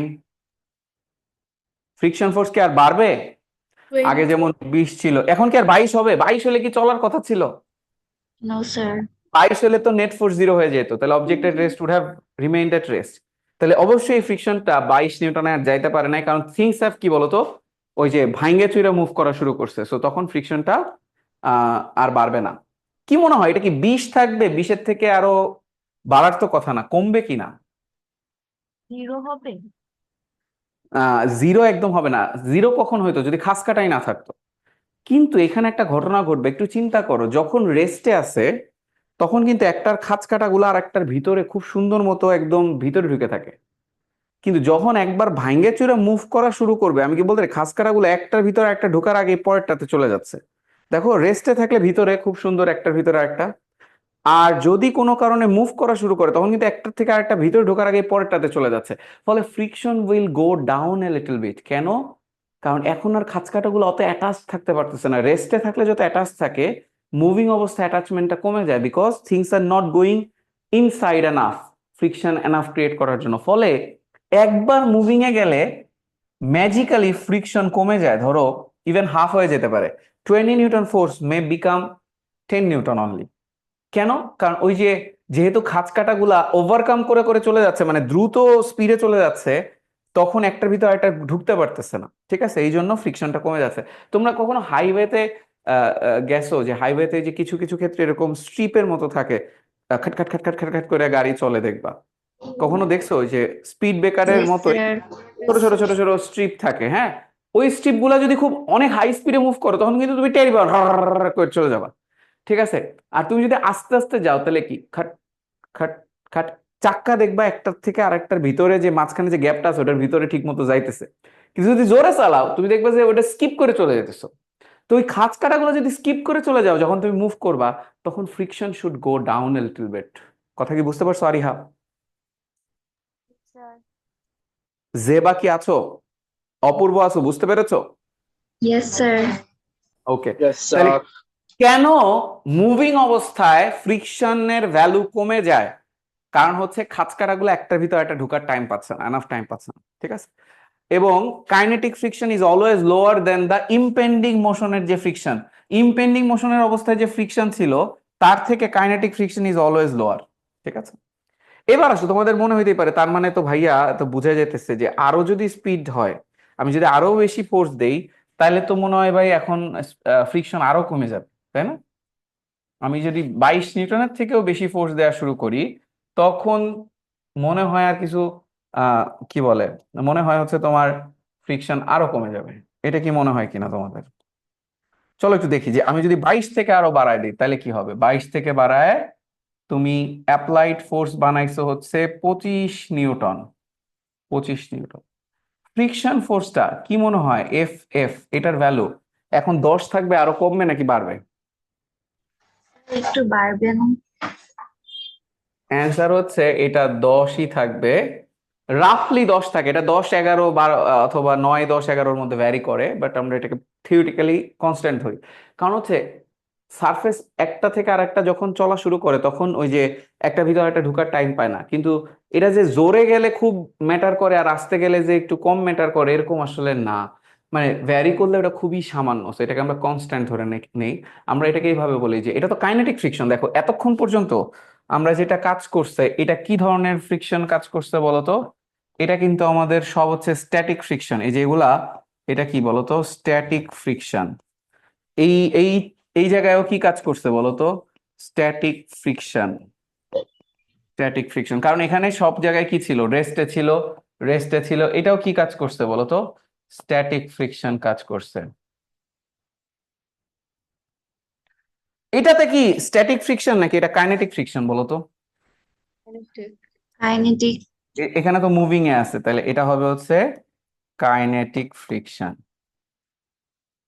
Friction force কি আর বাড়বে? আগে 20. যেমন 20 ছিল, এখন কি আর 22 হবে? 22 হলে কি চলার কথা ছিল? No sir. 22 হলে তো নেট ফোর্স 0 হয়ে যেত, তাহলে object at rest would have remained at rest. তাহলে অবশ্যই ফ্রিকশনটা 22 নিউটনে আর যাইতে পারে না, কারণ থিংস হ্যাভ কি বলতো ওই যে ভাঙ্গে চুইরা মুভ করা শুরু করছে, সো তখন ফ্রিকশনটা আর বাড়বে না। কি মনে হয় এটা কি 20 থাকবে? 20-এর থেকে আরো বাড়ার তো কথা না, কমবে কি না? 0 হবে। 0 একদম হবে না। 0 কখন হইতো? যদি খাস কাটাই না থাকতো। কিন্তু এখানে একটা ঘটনা ঘটবে, একটু চিন্তা করো, যখন রেস্টে আছে তখন কিন্তু একটার খাঁজ কাটাগুলো আর একটার ভিতরে খুব সুন্দর মতো একদম ভিতরে ঢুকে থাকে। কিন্তু যখন একবার ভাঙ্গে চুরে মুভ করা শুরু করবে, আমি কি বলতে খাঁজ কাটাগুলো একটার ভিতরে একটা ঢোকার আগে পরেরটাতে চলে যাচ্ছে। দেখো রেস্টে থাকলে ভিতরে খুব সুন্দর একটার ভিতরে একটা, আর যদি কোনো কারণে মুভ করা শুরু করে তখন কিন্তু একটার থেকে আরেকটা ভিতরে ঢোকার আগে পরেরটাতে চলে যাচ্ছে। ফলে friction will go down a little bit. কেন? কারণ এখন আর খাঁজ কাটাগুলো অত অ্যাটাচ থাকতে পারতেছে না। রেস্টে থাকলে যত অ্যাটাচ থাকে, মুভিং অবস্থা অ্যাটাচমেন্টটা কমে যায়, because things are not going inside enough. Friction enough create করার জন্য। ফলে একবার মুভিং এ গেলে ম্যাজিক্যালি ফ্রিকশন কমে যায়, ধরো ইভেন হাফ হয়ে যেতে পারে। 20 নিউটন ফোর্স মে বিকাম 10 নিউটন অনলি। কেন? কারণ ওই যে যেহেতু খাঁজ কাটাগুলা ওভারকাম করে করে চলে যাচ্ছে, মানে দ্রুত স্পিডে চলে যাচ্ছে, তখন একটার ভিতর একটা ঢুকতে পারতেছে না, ঠিক আছে? এই জন্য ফ্রিকশনটা কমে যাচ্ছে। তোমরা কখনো হাইওয়েতে গেছো যে হাইওয়েতে যে কিছু কিছু ক্ষেত্রে এরকম স্ট্রিপের মতো থাকে, খাট খাট খাট খাট খাট খাট করে গাড়ি চলে, দেখবা কখনো দেখছো ওই যে স্পিড ব্রেকারের Yes, মতো sir. ছোট ছোট ছোট ছোট স্ট্রিপ থাকে, হ্যাঁ? ওই স্ট্রিপ গুলা যদি খুব অনেক হাই স্পিডে মুভ করো তখন কিন্তু তুমি টের পাবে, করে চলে যাবা, ঠিক আছে? আর তুমি যদি আস্তে আস্তে যাও তাহলে কি খাট খাট খাট, চাক্কা দেখবা একটার থেকে আরেকটার ভিতরে যে মাঝখানে যে গ্যাপটা আছে ওটার ভিতরে ঠিক মতো যাইতেছে। কিন্তু যদি জোরে চালাও তুমি দেখবা যে ওটা স্কিপ করে চলে যেতেছো। তো ওই খাঁজ কাটাগুলো যদি স্কিপ করে চলে যাও যখন তুমি মুভ করবা, তখন friction should go down a little bit. কথা কি বুঝতে পারছো আরিহা? স্যার যে বাকি আছো, অপূর্ব আছো, বুঝতে পেরেছো? Yes, sir. ওকে, Yes, তাহলে sir. কেন মুভিং অবস্থায় ফ্রিকশনের ভ্যালু কমে যায়? কারণ হচ্ছে খাঁজকাটাগুলো একটার ভিতর একটা ঢুকার টাইম পাচ্ছে না, এনাফ টাইম পাচ্ছে না, ঠিক আছে? এবং kinetic friction is always lower than the impending মোশনের যে ফ্রিকশন। ইমপেন্ডিং মোশনের অবস্থায় যে ফ্রিকশন ছিল তার থেকে kinetic friction is always lower, ঠিক আছে? এবার আসো, তোমাদের মনে হইতেই পারে তার মানে তো ভাইয়া তো বোঝা যেতেছে যে আরো যদি স্পিড হয়, আমি যদি আরো বেশি ফোর্স দেই, তাহলে তো মনে হয় ভাই এখন ফ্রিকশন আরো কমে যাবে, তাই না? আমি যদি 22 নিউটনের থেকেও বেশি ফোর্স দেওয়া শুরু করি, তখন মনে হয় আর কিছু কি বলে, মনে হয় হচ্ছে তোমার ফ্রিকশন আরো কমে যাবে। এটা কি মনে হয় কিনা তোমাদের? চলো একটু দেখি যে আমি যদি 22 থেকে আরো বাড়ায় দিই তাহলে কি হবে। 22 থেকে বাড়ায় তুমি অ্যাপ্লাইড ফোর্স বানাইছো হচ্ছে 25 নিউটন। 25 নিউটন ফ্রিকশন ফোর্সটা কি মনে হয়, এফ এফ এটার ভ্যালু এখন 10 থাকবে, আরো কমবে নাকি বাড়বে? একটু বাড়বে না? অ্যান্সার হচ্ছে এটা 10ই থাকবে, রাফলি 10 থাকে। এটা 10 11 12 অথবা 9 10 11-র মধ্যে ভ্যারি করে, বাট আমরা এটাকে থিওরিটিক্যালি কনস্ট্যান্ট ধরি। কারণ হচ্ছে সারফেস একটা থেকে আরেকটা যখন চলা শুরু করে তখন ওই যে একটা ভিতরে একটা ঢুকার টাইম পায় না, কিন্তু এটা যে জোরে গেলে খুব ম্যাটার করে আর আসতে গেলে যে একটু কম ম্যাটার করে এরকম আসলে না। মানে ভ্যারি করলে ওটা খুবই সামান্য, so এটাকে আমরা কনস্ট্যান্ট ধরে নেই। আমরা এটাকে এইভাবে বলি যে এটা তো কাইনেটিক ফ্রিকশন। দেখো এতক্ষণ পর্যন্ত আমরা যেটা কাজ করছে এটা কি ধরনের ফ্রিকশন কাজ করছে বলতো? এটা কিন্তু আমাদের সব হচ্ছে স্ট্যাটিক ফ্রিকশন। এই যেগুলা এটা কি বলতো, স্ট্যাটিক ফ্রিকশন। এই এই এই জায়গায়ও কি কাজ করছে বলতো? Static friction. স্ট্যাটিক ফ্রিকশন, কারণ এখানে সব জায়গায় কি ছিল, রেস্টে ছিল, রেস্টে ছিল। এটাও কি কাজ করছে বলতো? স্ট্যাটিক ফ্রিকশন কাজ করছে। এটাতে কি স্ট্যাটিক ফ্রিকশন নাকি এটা কাইনেটিক ফ্রিকশন বলতো? Kinetic. Kinetic. এখানে তো মুভিং এ আছে, তাহলে এটা হবে হচ্ছে কাইনেটিক ফ্রিকশন,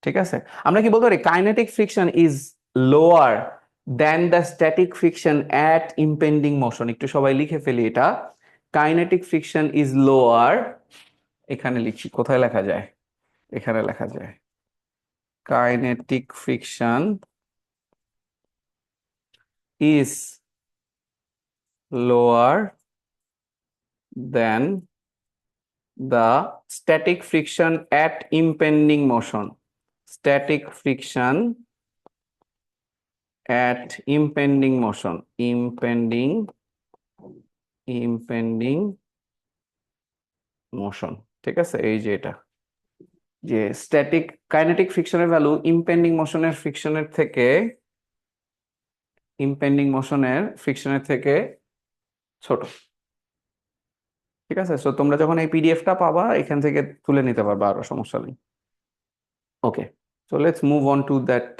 ঠিক আছে? আমরা কি বলতে পারি kinetic friction is lower than the static friction at impending motion. একটু সবাই লিখে ফেলি এটা, কাইনেটিক ফ্রিকশন ইজ লোয়ার, এখানে লিখি, কোথায় লেখা যায়, এখানে লেখা যায়, kinetic friction is lower than the static friction at impending motion. Static friction at impending motion. Impending motion, ঠিক আছে? এই যে এটা যে স্ট্যাটিক কাইনেটিক ফ্রিকশনের ভ্যালু ইম্পেন্ডিং মোশনের থেকে ছোট, ঠিক আছে? সো তোমরা যখন এই পিডিএফটা পাবা এখান থেকে তুলে নিতে পারবা, আরো সমস্যা নেই। Okay, so let's move on to that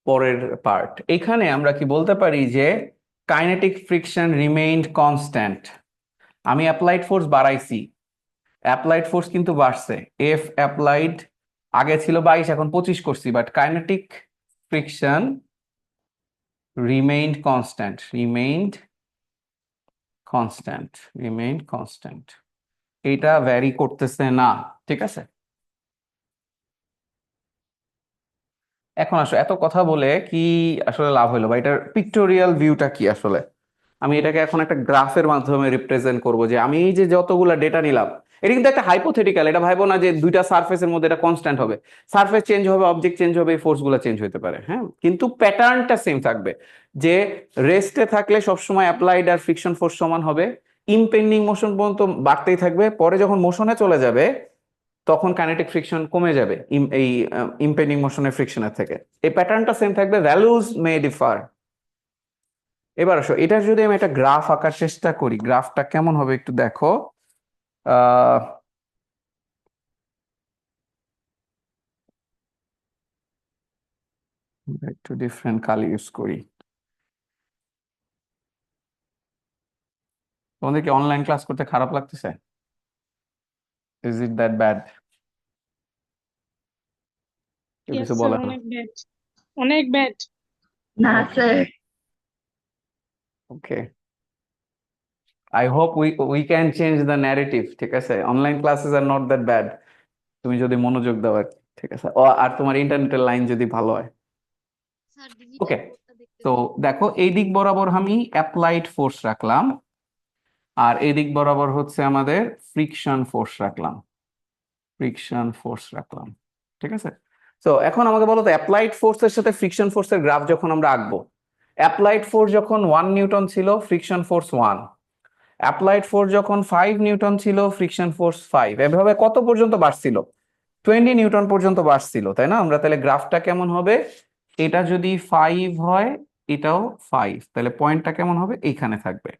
পরের পার্ট। এখানে আমরা কি বলতে পারি যে কাইনেটিক ফ্রিকশন রিমেইনড কনস্ট্যান্ট। আমি অ্যাপ্লাইড ফোর্স বাড়াইছি, অ্যাপ্লাইড ফোর্স কিন্তু বাড়ছে। এফ অ্যাপ্লাইড আগে ছিল 22, এখন 25 করছি, but kinetic friction remained constant. এটা ভ্যারি করতেছে না, ঠিক আছে? এখন আসো, এত কথা বলে কি আসলে লাভ হলো বা এটার পিক্টোরিয়াল ভিউটা কি আসলে? আমি এটাকে এখন একটা গ্রাফের মাধ্যমে রিপ্রেজেন্ট করব যে আমি এই যে যতগুলা ডেটা নিলাম, এটা কিন্তু একটা হাইপোথেটিক্যাল, এটা ভাইবো না যে দুইটা সারফেসের মধ্যে এটা কনস্ট্যান্ট হবে। সারফেস চেঞ্জ হবে, অবজেক্ট চেঞ্জ হবে, ফোর্স গুলা চেঞ্জ হতে পারে, হ্যাঁ, কিন্তু প্যাটার্নটা সেম থাকবে, যে রেস্টে থাকলে সবসময় অ্যাপ্লাইড আর ফ্রিকশন ফোর্স সমান হবে, ইমপেন্ডিং মোশন পর্যন্ত বাড়তেই থাকবে, পরে যখন মোশনে চলে যাবে তখন কাইনেটিক ফ্রিকশন কমে যাবে এই ইমপেন্ডিং মোশনের ফ্রিকশনের থেকে। এই প্যাটার্নটা সেম থাকবে, ভ্যালুজ মে ডিফার। এবার আসো, এটা যদি আমি একটা গ্রাফ আঁকার চেষ্টা করি, গ্রাফটা কেমন হবে একটু দেখো। আহ একটু ডিফারেন্ট কালার ইউজ করি। তোমাদের কি অনলাইন ক্লাস করতে খারাপ লাগতেছে? Is it that bad? কেউ ইয়েস কিছু স্যার, বলে না? অনেক ব্যাড, অনেক ব্যাড। না Okay. Sir. Okay. I hope we can change the narrative, ঠিক আছে? Online classes are not that bad, তুমি যদি মনোযোগ দাও আর কি, ঠিক আছে, আর তোমার ইন্টারনেটের লাইন যদি ভালো হয়। ওকে, তো দেখো এই দিক বরাবর আমি অ্যাপ্লাইড ফোর্স রাখলাম, আর এই দিক বরাবর হচ্ছে আমাদের ফ্রিকশন ফোর্স রাখলাম, ফ্রিকশন ফোর্স রাখলাম, ঠিক আছে। তো এখন আমাকে বলো তো, অ্যাপ্লাইড ফোর্সের সাথে ফ্রিকশন ফোর্সের গ্রাফ যখন আমরা আঁকবো, অ্যাপ্লাইড ফোর্স যখন 1 নিউটন ছিল, ফ্রিকশন ফোর্স 1, অ্যাপ্লাইড ফোর্স যখন 5 নিউটন ছিল, ফ্রিকশন ফোর্স 5, এভাবে কত পর্যন্ত বাড়ছিল? 20 নিউটন পর্যন্ত বাড়ছিল, তাই না? আমরা তাহলে গ্রাফটা কেমন হবে? এটা যদি 5 হয়, এটাও 5, তাহলে পয়েন্টটা কেমন হবে? এইখানে থাকবে।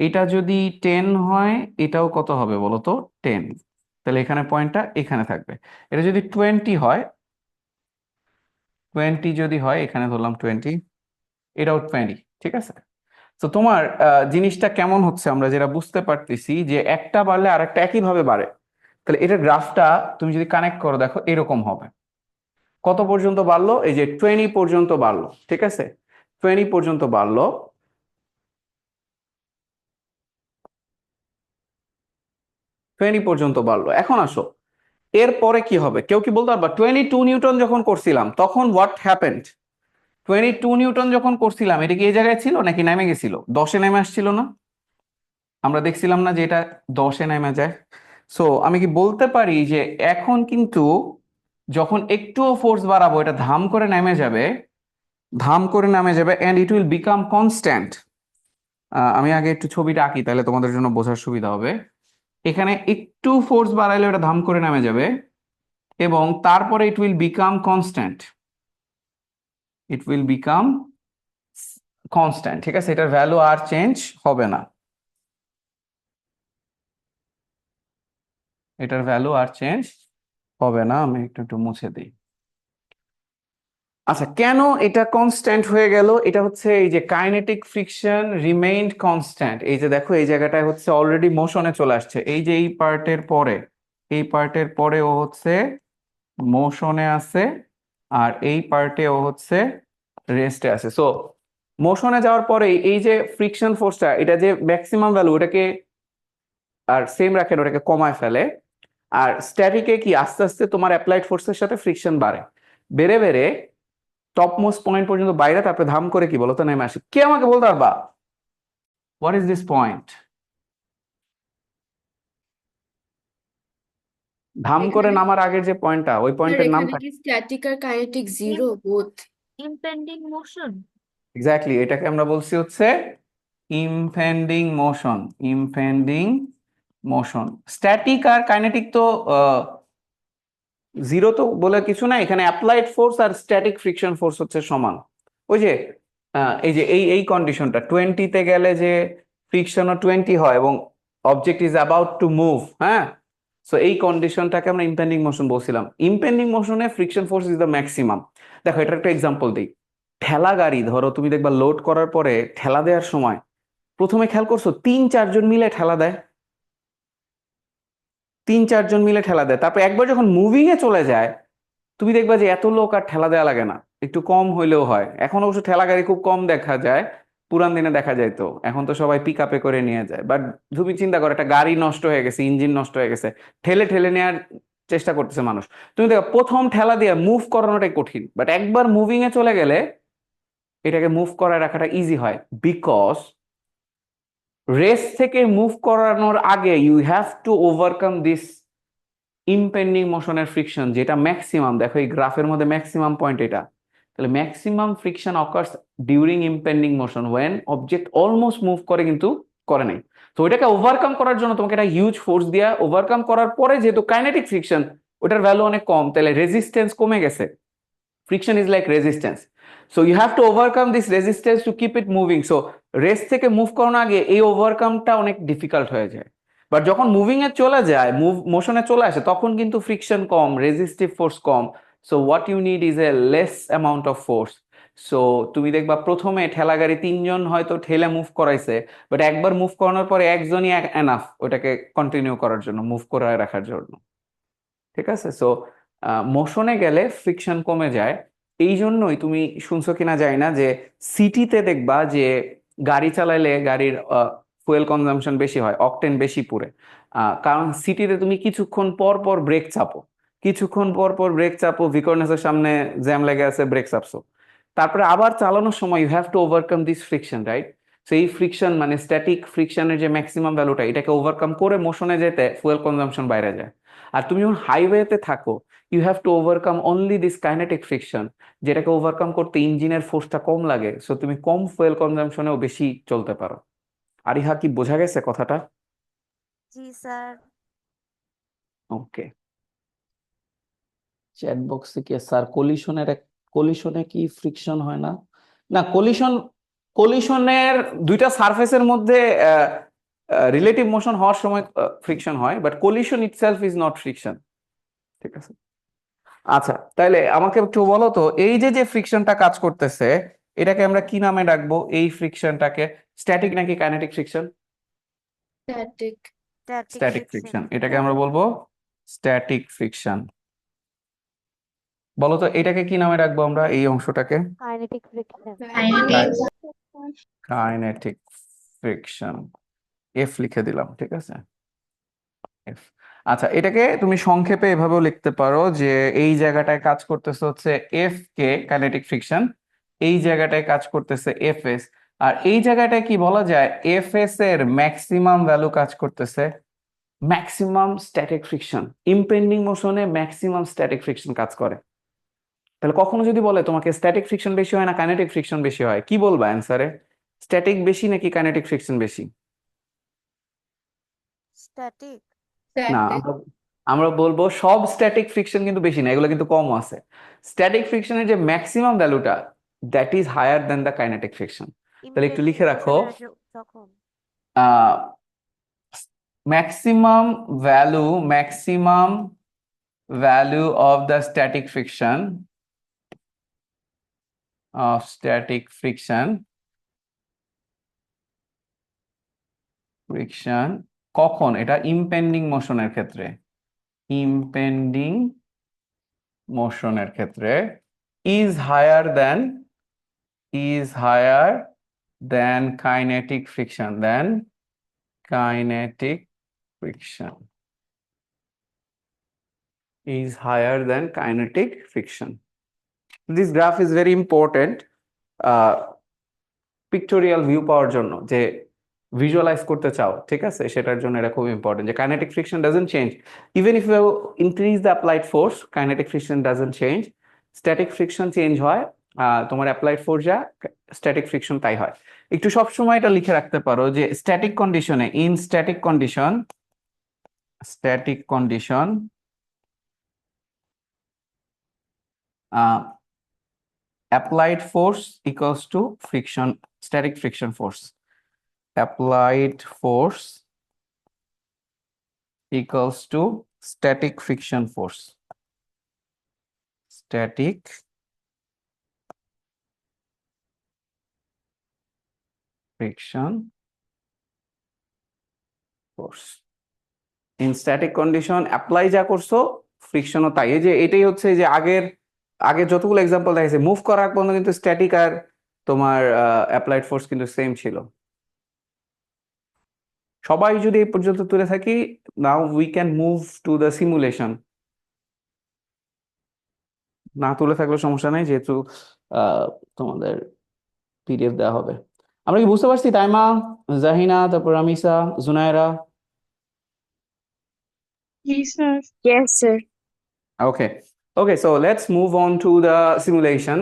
এটা যদি 10 হয়, এটাও কত হবে বলো তো? 10, তাহলে এখানে পয়েন্টটা এখানে থাকবে। এটা যদি 20 হয়, 20 যদি হয়, এখানে ধরলাম 20, এটাও 20, ঠিক আছে। তো তোমার জিনিসটা কেমন হচ্ছে, আমরা যেটা বুঝতে পারতেছি যে একটা বাড়লে আর একটা একইভাবে বাড়ে। তাহলে এটার গ্রাফটা তুমি যদি কানেক্ট করো, দেখো এরকম হবে। কত পর্যন্ত বাড়লো? এই যে 20 পর্যন্ত বাড়লো, ঠিক আছে, 20 পর্যন্ত বাড়লো, 20 পর্যন্ত বাড়লো। এখন আসো, এরপরে কি হবে? কেউ কি বলতে পারবা? 22 নিউটন যখন করছিলাম তখন হোয়াট হ্যাপেন্ড? 22 নিউটন যখন করছিলাম, এটা কি এই জায়গায় ছিল নাকি নেমে গেছিল? 10-এ নেমে আসছিল না? আমরা দেখছিলাম না যে এটা 10-এ নেমে যায়? সো আমি কি বলতে পারি যে এখন কিন্তু যখন একটুও ফোর্স বাড়াবো, এটা ধাম করে নেমে যাবে, ধাম করে নামে যাবে, and it will become constant. আমি আগে একটু ছবিটা আঁকি, তাহলে তোমাদের জন্য বোঝার সুবিধা হবে। এখানে একটু ফোর্স বাড়াইলে ওটা ধাম করে নামে যাবে, এবং তারপরে it will become constant, it will become constant, ঠিক আছে, এটার ভ্যালু আর চেঞ্জ হবে না, এটার ভ্যালু আর চেঞ্জ হবে না। আমি একটু একটু মুছে দিই। আচ্ছা, কেন এটা কনস্ট্যান্ট হয়ে গেল? এটা হচ্ছে এই যে কাইনেটিক ফ্রিকশন রিমেইনড কনস্ট্যান্ট। এই যে দেখো, এই জায়গাটায় হচ্ছে অলরেডি মোশনে চলে আসছে, এই যে এই পার্টের পরে, এই পার্টের পরে ও হচ্ছে মোশনে আছে, আর এই পার্টে ও হচ্ছে রেস্টে আছে। সো মোশনে যাওয়ার পরে এই যে ফ্রিকশন ফোর্সটা, এটা যে ম্যাক্সিমাম ভ্যালু, ওটাকে আর সেম রাখে না, ওটাকে কমায় ফেলে। আর স্ট্যাটিকে কি আস্তে আস্তে তোমার অ্যাপ্লাইড ফোর্সের সাথে ফ্রিকশন বাড়ে, বেড়ে বেড়ে টপ মোস্ট পয়েন্ট পর্যন্ত বাইরে, তারপরে ধাম করে কি বলতো নেমে আসে। কে আমাকে বলতে পারবা হোয়াট ইজ দিস পয়েন্ট? ধাম করে এখানে নামার আগের যে পয়েন্টটা, ওই স্যার পয়েন্টের এখানে নামটা কি স্ট্যাটিক আর kinetic zero both? Impending motion. Exactly, এটাকে আমরা বলছি হচ্ছে impending motion, impending motion. Static আর কাইনেটিক তো জিরো তো বলে কিছু না, এখানে অ্যাপ্লাইড ফোর্স আর স্ট্যাটিক ফ্রিকশন ফোর্স হচ্ছে সমান। ওই যে এই যে এই কন্ডিশনটা 20-তে গেলে যে ফ্রিকশনও 20 হয় এবং object is about to move, হ্যাঁ, সো এই কন্ডিশনটাকে আমরা ইমপেন্ডিং মোশন বলছিলাম। ইমপেন্ডিং মোশনে friction force is the maximum. দেখো, এটা একটা এক্সাম্পল দিই। ঠেলা গাড়ি ধরো, তুমি দেখবা লোড করার পরে ঠেলা দেওয়ার সময় প্রথমে খেয়াল করছো 3-4 জন মিলে ঠেলা দেয়, 3-4 জন মিলে ঠেলা দেয়, তারপর একবার যখন মুভিং এ চলে যায়, তুমি দেখবা যে এত লোক আর ঠেলা দেওয়া লাগে না, একটু কম হইলেও হয়। এখন অবশ্য ঠেলা গাড়ি খুব কম দেখা যায়, পুরান দিনে দেখা যায়, তো এখন তো সবাই পিক আপে করে নিয়ে যায়। বাট তুমি চিন্তা করো, একটা গাড়ি নষ্ট হয়ে গেছে, ইঞ্জিন নষ্ট হয়ে গেছে, ঠেলে ঠেলে নেওয়ার চেষ্টা করতেছে মানুষ। তুমি দেখো, প্রথম ঠেলা দিয়ে মুভ করানোটাই কঠিন, বাট একবার মুভিং এ চলে গেলে এটাকে মুভ করায় রাখাটা ইজি হয়, বিকজ রেস থেকে মুভ করানোর আগে you have to overcome this impending মোশনের ফ্রিকশন, যেটা ম্যাক্সিমাম, দেখো এই গ্রাফের মধ্যে ম্যাক্সিমাম পয়েন্ট এটা, তাহলে maximum friction occurs during impending motion when object almost move করে কিন্তু করে নাই। তো ওইটাকে ওভারকাম করার জন্য তোমাকে একটা হিউজ ফোর্স দিয়া ওভারকাম করার পরে যেহেতু কাইনেটিক ফ্রিকশন ওটার ভ্যালু অনেক কম, তাহলে রেজিস্ট্যান্স কমে গেছে। Friction is like resistance, so you have to overcome this resistance to keep it moving. So rest থেকে মুভ করানোর আগে এই ওভারকামটা অনেক ডিফিকাল্ট হয়ে যায়, বাট যখন মুভিং এ চলে যায়, মোশনে চলে আসে, তখন কিন্তু ফ্রিকশন কম, রেজিস্টিভ ফোর্স কম। So what you need is a less amount of force. So তুমি দেখবা প্রথমে ঠেলা গাড়ি 3 জন হয়তো ঠেলে মুভ করাইছে, বাট একবার মুভ করানোর পরে একজনই এনাফ ওটাকে কন্টিনিউ করার জন্য, মুভ করে রাখার জন্য। ঠিক আছে, সো মোশনে গেলে ফ্রিকশন কমে যায়। এই জন্যই তুমি শুনছো কিনা জানি না যে সিটিতে দেখবা যে গাড়ি চালাইলে গাড়ির ফুয়েল কনজাম্পশন বেশি হয়, অকটেন বেশি পুড়ে। কারণ সিটিতে তুমি কিছুক্ষণ পর পর ব্রেক চাপো, কিছুক্ষণ পর পর ব্রেক চাপো, ভিকর্নেসের সামনে জ্যাম লেগে আছে, ব্রেক চাপছো, তারপরে আবার চালানোর সময় you have to overcome this friction, right? So এই ফ্রিকশন মানে স্ট্যাটিক ফ্রিকশনের যে ম্যাক্সিমাম ভ্যালুটা, এটাকে ওভারকাম করে মোশনে যেতে ফুয়েল কনজাম্পশন বাইরে যায়। আর তুমি যখন হাইওয়েতে থাকো, you have to overcome only this kinetic friction, যেটাকে ওভারকাম করতে ইঞ্জিনের ফোর্সটা কম লাগে, সো তুমি কম ফুয়েল কনজাম্পশনেও বেশি চলতে পারো। আর ইহা কি বোঝা গেছে কথাটা? জি স্যার। ওকে, চ্যাট বক্সে কি স্যার কলিশনে কি ফ্রিকশন হয় না? না, কলিশনের দুইটা সারফেসের মধ্যে রিলেটিভ মোশন হওয়ার সময় ফ্রিকশন হয়, but collision itself is not friction. ঠিক আছে, আচ্ছা তাহলে আমাকে একটু বলো তো, এই যে যে ফ্রিকশনটা কাজ করতেছে এটাকে আমরা কি নামে ডাকবো? এই ফ্রিকশনটাকে স্ট্যাটিক নাকি kinetic friction? Static. Static friction, এটাকে আমরা বলবো স্ট্যাটিক ফ্রিকশন। বলো তো এটাকে কি নামে রাখবো আমরা, এই অংশটাকে? Kinetic friction. Kinetic friction, F লিখে দিলাম, ঠিক আছে, এফ। আচ্ছা, এটাকে তুমি সংক্ষেপে এভাবেও লিখতে পারো যে এই জায়গাটায় কাজ করতেছে হচ্ছে এফ কে কাইনেটিক ফ্রিকশন, এই জায়গাটায় কাজ করতেছে এফ এস, আর এই জায়গাটায় কি বলা যায়, এফ এস এর ম্যাক্সিমাম ভ্যালু কাজ করতেছে ম্যাক্সিমাম স্ট্যাটিক ফ্রিকশন। ইমপেন্ডিং মোশনে ম্যাক্সিমাম স্ট্যাটিক ফ্রিকশন কাজ করে। তাহলে কখনো যদি বলে তোমাকে স্ট্যাটিক ফ্রিকশন বেশি হয় না কাইনেটিক ফ্রিকশন বেশি হয়, কি বলবা অ্যান্সারে? স্ট্যাটিক বেশি নাকি কাইনেটিক ফ্রিকশন বেশি? স্ট্যাটিক। না, Static. আমরা বলবো সব স্ট্যাটিক ফ্রিকশন কিন্তু বেশি না, এগুলো কিন্তু কম আছে। স্ট্যাটিক ফ্রিকশনের যে ম্যাক্সিমাম ভ্যালুটা that is higher than the kinetic friction. তাহলে একটু লিখে রাখো, যখন maximum value of the static friction কখন? এটা ইমপেন্ডিং মোশনের ক্ষেত্রে, ইমপেন্ডিং মোশনের ক্ষেত্রে is higher than kinetic friction, is higher than kinetic friction. This graph is very important pictorial view পাওয়ার জন্য, যে ভিজুয়ালাইজ করতে চাও, ঠিক আছে, সেটার জন্য এটা খুব ইম্পর্টেন্ট যে kinetic friction doesn't change even if you increase the applied force, kinetic friction doesn't change. Static friction change হয়, তোমার অ্যাপ্লাইড ফোর্স যা, স্ট্যাটিক ফ্রিকশন তাই হয়। একটু সবসময় এটা লিখে রাখতে পারো যে স্ট্যাটিক কন্ডিশনে, in static condition applied force equals to static friction force. Applied force equals to static friction force. Static friction force. In static condition apply যা করছো ফ্রিকশনও তাই। এই যে এটাই হচ্ছে যে আগে যতগুলো এক্সাম্পল দেখাইছে, মুভ করার আগ পর্যন্ত কিন্তু স্ট্যাটিক আর তোমার অ্যাপ্লাইড ফোর্স কিন্তু সেম ছিল। সবাই যদি এই পর্যন্ত তুলে থাকি, now we can move to the simulation. না তুলে থাকলে সমস্যা নেই, যেহেতু তোমাদের পিডিএফ দেওয়া হবে। আমরা কি বুঝতে পারছি? তাইমা, জাহিনা, তারপর রামিসা, জুনায়রা। জি sir. Yes, sir. Okay. Okay, so let's move on to the simulation.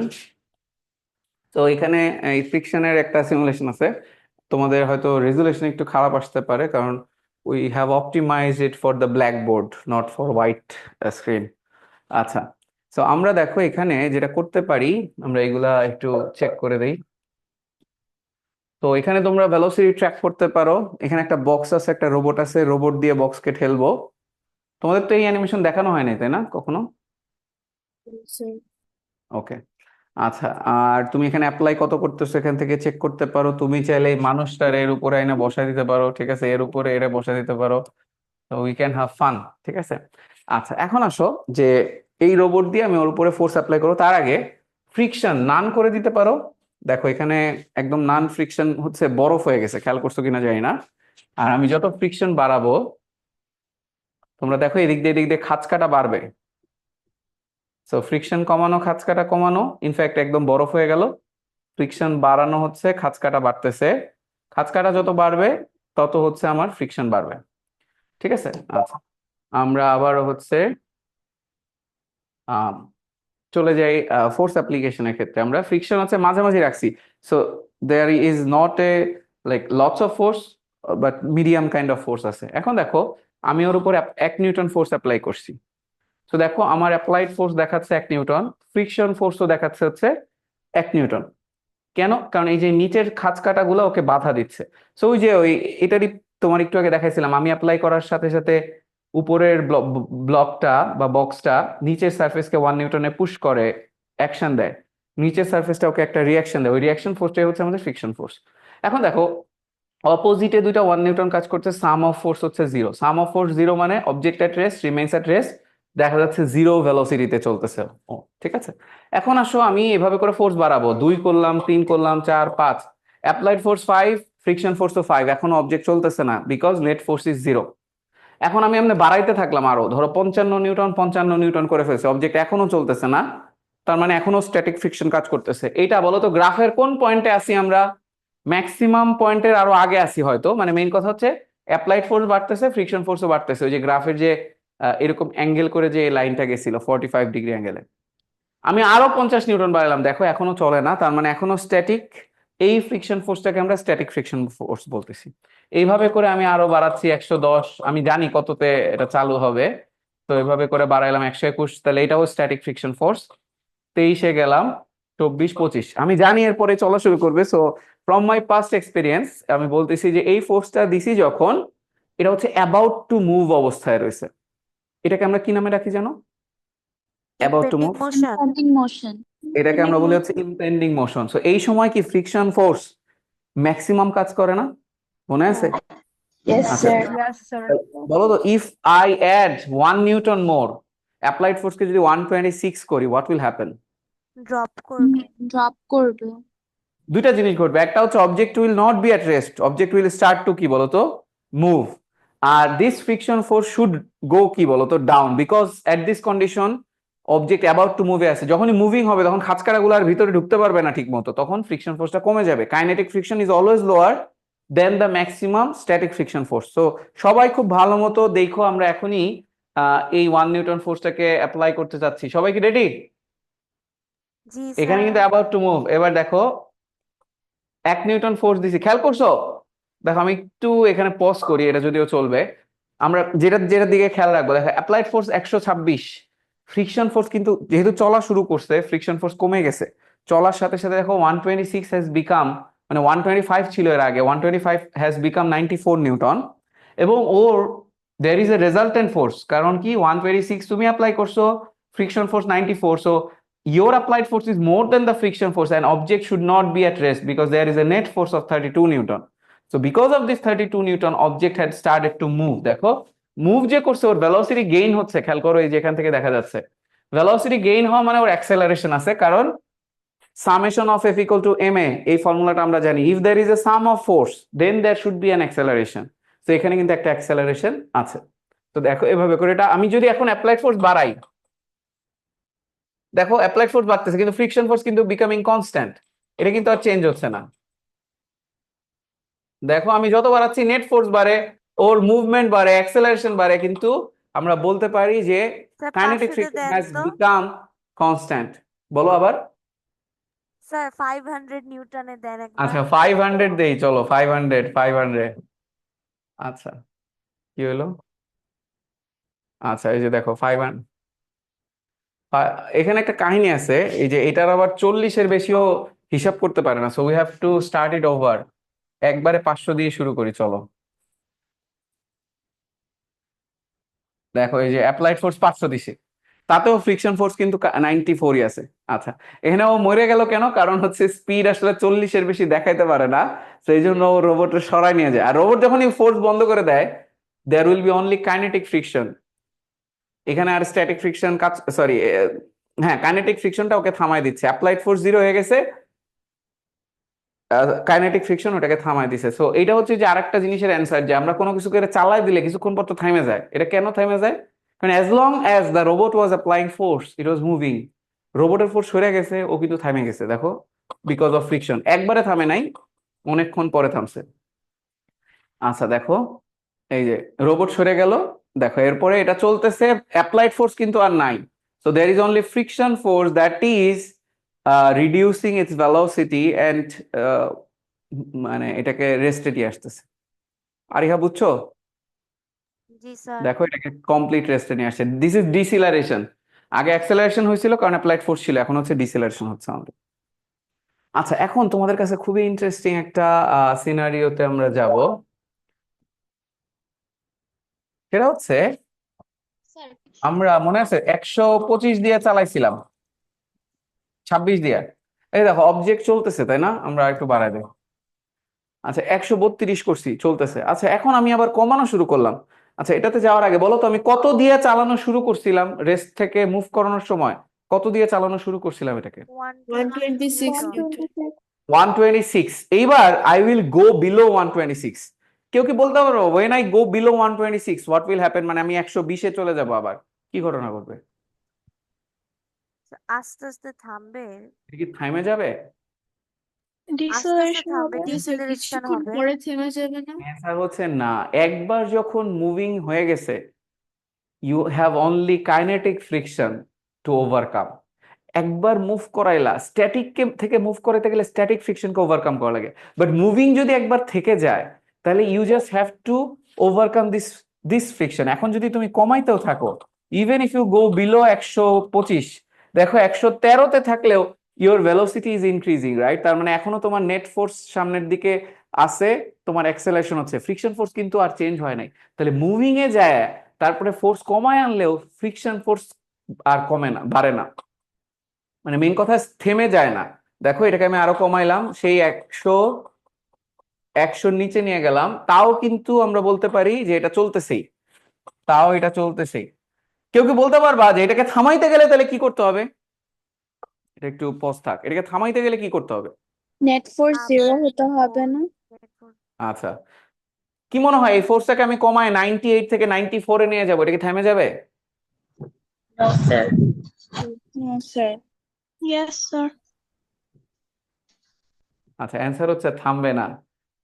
তো এখানে এই ফ্রিকশনের একটা সিমুলেশন আছে। তোমাদের হয়তো রেজুলেশন একটু খারাপ আসতে পারে, কারণ we have optimised it for the blackboard, not for white screen. আচ্ছা, তো আমরা দেখো এখানে যেটা করতে পারি, আমরা এগুলা একটু চেক করে দেই। তো এখানে তোমরা ভেলোসিটি ট্র্যাক করতে পারো। এখানে একটা বক্স আছে, একটা রোবট আছে, রোবট দিয়ে বক্সকে ঠেলবো। তোমাদের তো এই অ্যানিমেশন দেখানো হয় নাই, তাই না কখনো? Sir. ওকে, আচ্ছা। আর তুমি এখানে অ্যাপ্লাই কত করতেছো এখান থেকে চেক করতে পারো। তুমি চাইলে এই মানুষটার এর উপরে আইনা বসাই দিতে পারো, ঠিক আছে, এর উপরে এরে বসাই দিতে পারো। তো উই ক্যান হ্যাভ ফান, ঠিক আছে। আচ্ছা, এখন আসো যে এই রোবট দিয়ে আমি ওর উপরে ফোর্স অ্যাপ্লাই করবো, তার আগে ফ্রিকশন নান করে দিতে পারো। দেখো এখানে একদম নান ফ্রিকশন হচ্ছে, বরফ হয়ে গেছে, খেয়াল করছো কিনা জানি না। আর আমি যত ফ্রিকশন বাড়াবো, তোমরা দেখো এদিক দিয়ে খাঁচকাটা বাড়বে। সো ফ্রিকশন কমানো, খাঁচকাটা কমানো, ইনফ্যাক্ট একদম বরফ হয়ে গেল। ফ্রিকশন বাড়ানো হচ্ছে, খাঁচকাটা বাড়তেছে। খাঁচকাটা যত বাড়বে তত হচ্ছে আমার ফ্রিকশন বাড়বে, ঠিক আছে। আচ্ছা, আমরা আবার হচ্ছে আম, চলে যাই ফোর্স অ্যাপ্লিকেশনের ক্ষেত্রে। আমরা ফ্রিকশন হচ্ছে মাঝামাঝি রাখছি। So there is not a like lots of force, but medium kind of force আছে। এখন দেখো আমি ওর উপর 1 নিউটন ফোর্স অ্যাপ্লাই করছি। তো দেখো আমার অ্যাপ্লাইড ফোর্স দেখাচ্ছে 1 নিউটন, ফ্রিকশন ফোর্সও দেখাচ্ছে হচ্ছে 1 নিউটন। কেন? কারণ এই যে নিচের খাঁচকাটা গুলো ওকে বাধা দিচ্ছে। সো ওই যে ওই এটারই তোমার একটু আগে দেখাইছিলাম, আমি অ্যাপ্লাই করার সাথে সাথে উপরের ব্লকটা বা বক্সটা নিচের সারফেসকে 1 নিউটনে পুশ করে, অ্যাকশন দেয়। নিচের সারফেসটা ওকে একটা রিয়াকশন দেয়, ওই রিয়াকশন ফোর্সটাই হচ্ছে আমাদের ফ্রিকশন ফোর্স। এখন দেখো অপোজিটে দুইটা 1 নিউটন কাজ করছে, সাম অফ ফোর্স হচ্ছে 0। সাম অফ ফোর্স 0 মানে object at rest remains at rest, দেখা যাচ্ছে 0 ভেলোসিটিতে চলতেছে ও, ঠিক আছে। এখন আসো আমি এভাবে করে ফোর্স বাড়াবো, 2 করলাম, 3 করলাম, 4, 5, অ্যাপ্লাইড ফোর্স 5, ফ্রিকশন ফোর্স তো 5, এখনো অবজেক্ট চলতেছে না, বিকজ নেট ফোর্স ইজ 0। এখন আমি এমনি বাড়াইতে থাকলাম, আরো ধরো 55 নিউটন, 55 নিউটন করে ফেলছে, অবজেক্ট এখনো চলতেছে না, তার মানে এখনো স্ট্যাটিক ফ্রিকশন কাজ করতেছে। এইটা বলো তো গ্রাফের কোন পয়েন্টে আছি আমরা? ম্যাক্সিমাম পয়েন্টের আরো আগে আসি হয়তো। মানে মেইন কথা হচ্ছে অ্যাপ্লাইড ফোর্স বাড়তেছে, ফ্রিকশন ফোর্সও বাড়তেছে। ওই যে গ্রাফের যে এরকম অ্যাঙ্গেল করে যে লাইনটা গেছিল 45 ডিগ্রি অ্যাঙ্গেলে, আমি আরো 50 নিউটন বাড়ালাম, দেখো এখনো চলে না, তার মানে এখনো স্ট্যাটিক। এই ফ্রিকশন ফোর্সটাকে আমরা স্ট্যাটিক ফ্রিকশন ফোর্স বলতেছি। এইভাবে করে আমি আরো বাড়াচ্ছি 110, আমি জানি কততে এটা চালু হবে, তো এইভাবে করে বাড়াইলাম 121, তাহলে এটাও স্ট্যাটিক ফ্রিকশন ফোর্স। 23-এ গেলাম, 24, 25, আমি জানি এরপরে চলা শুরু করবে। So from my past experience আমি বলতেছি যে এই ফোর্সটা দিছি যখন, এটা হচ্ছে অ্যাবাউট টু মুভ অবস্থায় রয়েছে। এটাকে আমরা কি নামে রাখি জানো? About to impending move. Motion. Impending motion. এটাকে আমরা বলি হচ্ছে ইমপেন্ডিং মোশন। সো এই সময় কি ফ্রিকশন ফোর্স ম্যাক্সিমাম কাজ করে না? মনে আছে? Yes, আচ্ছা, sir. Yes, sir. বলো তো, if I add 1 newton more, applied ফোর্সকে যদি 126 করি, হোয়াট উইল হ্যাপেন? ড্রপ করবে। Drop করবে। দুইটা জিনিস ঘটবে, একটা হচ্ছে object will not be at rest, object will start to কি বলতো, মুভ। আর this friction force should go কি বলতো, down, because at this condition object about to মুভে আছে, যখনই মুভিং হবে তখন খাঁচকাড়াগুলো আর ভিতরে ঢুকতে পারবে না ঠিক মতো, তখন ফ্রিকশন ফোর্সটা কমে যাবে। Kinetic friction is always lower than the maximum static friction force. So সবাই খুব ভালো মতো দেখো, আমরা এখনই এই 1 নিউটন ফোর্সটাকে অ্যাপ্লাই করতে যাচ্ছি। সবাই কি রেডি? জি এখানে স্যার। কিন্তু অ্যাবাউট টু মুভ। এবার দেখো 1 নিউটন ফোর্স দিছি, খেয়াল করছো? দেখো আমি একটু এখানে পজ করি, এটা যদিও চলবে, আমরা যেটার দিকে খেয়াল রাখবো। দেখো অ্যাপ্লাইড ফোর্স 126, ফ্রিকশন ফোর্স কিন্তু যেহেতু চলা শুরু করছে, ফ্রিকশন ফোর্স কমে গেছে। চলার সাথে সাথে দেখো 126 হ্যাজ বিকাম, মানে 125 ছিল এর আগে, 125 হ্যাজ বিকাম 94 নিউটন। এবং ওর there is a resultant force, কারণ কি 126 তুমি অ্যাপ্লাই করছো, friction force 94, so your applied force is more than the friction force, and object should not be at rest because there is a net force of 32 newton. So because of this 32 newton, object had started to move. দেখো move যে করছে, ওর velocity gain হচ্ছে, খেয়াল করো এই যে এখান থেকে দেখা যাচ্ছে ভেলোসিটি গেইন হওয়া মানে ওর অ্যাক্সেলারেশন আছে, কারণ summation of f equal to ma, এই ফর্মুলাটা আমরা জানি, if there is a sum of force then there should be an acceleration. তো এখানে কিন্তু একটা অ্যাক্সেলারেশন আছে। তো দেখো এভাবে করে, এটা আমি যদি এখন অ্যাপ্লাইড ফোর্স বাড়াই, দেখো অ্যাপ্লাইড ফোর্স বাড়তেছে কিন্তু ফ্রিকশন ফোর্স কিন্তু বিকামিং কনস্ট্যান্ট, এটা কিন্তু আর চেঞ্জ হচ্ছে না। দেখো আমি যত বাড়াচ্ছি নেট ফোর্স বাড়ে, ওর মুভমেন্ট বাড়ে, অ্যাক্সেলারেশন বাড়ে, কিন্তু আমরা বলতে পারি যে sir kinetic 500 friction then has to become constant. বলো আবার। স্যার 500 নিউটনে দেন একবার। আচ্ছা 500 দেই, চলো 500। আচ্ছা কি হলো? আচ্ছা এই যে দেখো 500, এখানে একটা কাহিনী আছে, এই যে এটার আবার 40-এর বেশিও হিসাব করতে পারে না, so we have to start it over. একবারে 500 দিয়ে শুরু করি, চলো। দেখো এই যে অ্যাপ্লাইড ফোর্স 500 দিছে, তাতেও ফ্রিকশন ফোর্স কিন্তু 94ই আছে। আচ্ছা, এখানে ও মরে গেল কেন? কারণ হচ্ছে স্পিড আসলে 40-এর বেশি দেখাইতে পারে না, সেই জন্য ও রোবটের সরাই নিয়ে যায়। আর রোবট যখনই ফোর্স বন্ধ করে দেয়, there will be only kinetic friction. এখানে আর স্ট্যাটিক ফ্রিকশন কাজ, সরি, হ্যাঁ কাইনেটিক ফ্রিকশনটা ওকে থামায় দিচ্ছে। অ্যাপ্লাইড ফোর্স 0 হয়ে গেছে, কাইনেটিক ফ্রিকশন ওটাকে থামায় দিছে। সো এটা হচ্ছে যে আরেকটা জিনিসের অ্যান্সার, যে আমরা কোনো কিছু করে চালাই দিলে কিছুক্ষণ পর তো থেমে যায়। এটা কেন থেমে যায়? কারণ as long as the robot was applying force it was moving. রোবটের ফোর্স সরে গেছে, ও কিন্তু থেমে গেছে, দেখো, বিকজ অফ ফ্রিকশন। একবারে থামে নাই, অনেকক্ষণ পরে থামছে। আচ্ছা দেখো এই যে রোবট সরে গেল, দেখো এরপরে এটা চলতেছে, অ্যাপ্লাইড ফোর্স কিন্তু আর নাই। So there is only friction force that is reducing its velocity and মানে এটাকে রেস্টে নিয়ে আসতেছে। আরিহা বুঝছো? জি স্যার। দেখো এটাকে কমপ্লিট রেস্টে নিয়ে আসছে। This is deceleration. আগে অ্যাক্সেলারেশন হয়েছিল কারণ অ্যাপ্লাইড ফোর্স ছিল, এখন হচ্ছে ডিসিলারেশন হচ্ছে আমাদের। আচ্ছা এখন তোমাদের কাছে খুবই ইন্টারেস্টিং একটা সিনারিওতে আমরা যাব, সেটা হচ্ছে স্যার আমরা মনে আছে 125 দিয়ে চালাইছিলাম, 26 দিয়ে। এই দেখো অবজেক্ট চলতেছে, তাই না? আমরা একটু বাড়াই দেবো। আচ্ছা 132 করছি, চলতেছে। আচ্ছা এখন আমি আবার কমানো শুরু করলাম। আচ্ছা এটাতে যাওয়ার আগে বলো তো, আমি কত দিয়ে চালানো শুরু করছিলাম রেস্ট থেকে মুভ করানোর সময়? কত দিয়ে চালানো শুরু করছিলাম এটাকে? 126 126 নিউটন। 126। এইবার আই উইল গো বিলো 126। কেউ কি বলতে পারো when I go below 126 what will happen? মানে আমি 120-এ চলে যাব, আবার কি ঘটনা ঘটবে? আস্তে আস্তে থামবে। এটা কি থামে যাবে? আস্তে আস্তে ডিসেলারেশন থামবে, হবে। জি স্যার, ডিসেলারেশন কিছুক্ষণ হবে। পরে থেমে যাবে না? অ্যান্সার হচ্ছে না। একবার যখন মুভিং হয়ে গেছে, you have only kinetic friction to overcome. একবার মুভ করাইলা, স্ট্যাটিক থেকে মুভ করাইতে গেলে স্ট্যাটিক ফ্রিকশনকে ওভারকাম করা লাগে, বাট মুভিং যদি একবার থেকে যায় তাহলে you just have to overcome this friction. এখন যদি তুমি কমাইতেও থাকো, even if you go below 125, দেখো 113-তে থাকলেও your velocity is increasing, right? তার মানে এখনো তোমার নেট ফোর্স সামনের দিকে আছে, তোমার অ্যাক্সেলারেশন হচ্ছে, ফ্রিকশন ফোর্স কিন্তু আর চেঞ্জ হয় নাই। তাহলে মুভিং এ যায় তারপরে ফোর্স কমায় আনলেও ফ্রিকশন ফোর্স আর কমে না, বাড়ে না, মানে মেইন কথা থেমে যায় না। দেখো এটাকে আমি আরো কমাইলাম, সেই 100 নিচে নিয়ে গেলাম, তাও কিন্তু আমরা বলতে পারি যে এটা চলতেছেই, তাও এটা চলতেছেই। কেউ কি বলতে পারবা যে এটাকে থামাইতে গেলে তাহলে কি করতে হবে? এটা একটু পজ থাক, এটাকে থামাইতে গেলে কি করতে হবে? নেট ফোর্স জিরো আবার হতে হবে না? আচ্ছা কি মনে হয় এই ফোর্সটাকে আমি কমায় 98 থেকে 94-এ নিয়ে যাবো, এটা কি থেমে যাবে? No sir. Yes sir. আচ্ছা অ্যান্সার হচ্ছে থামবে না।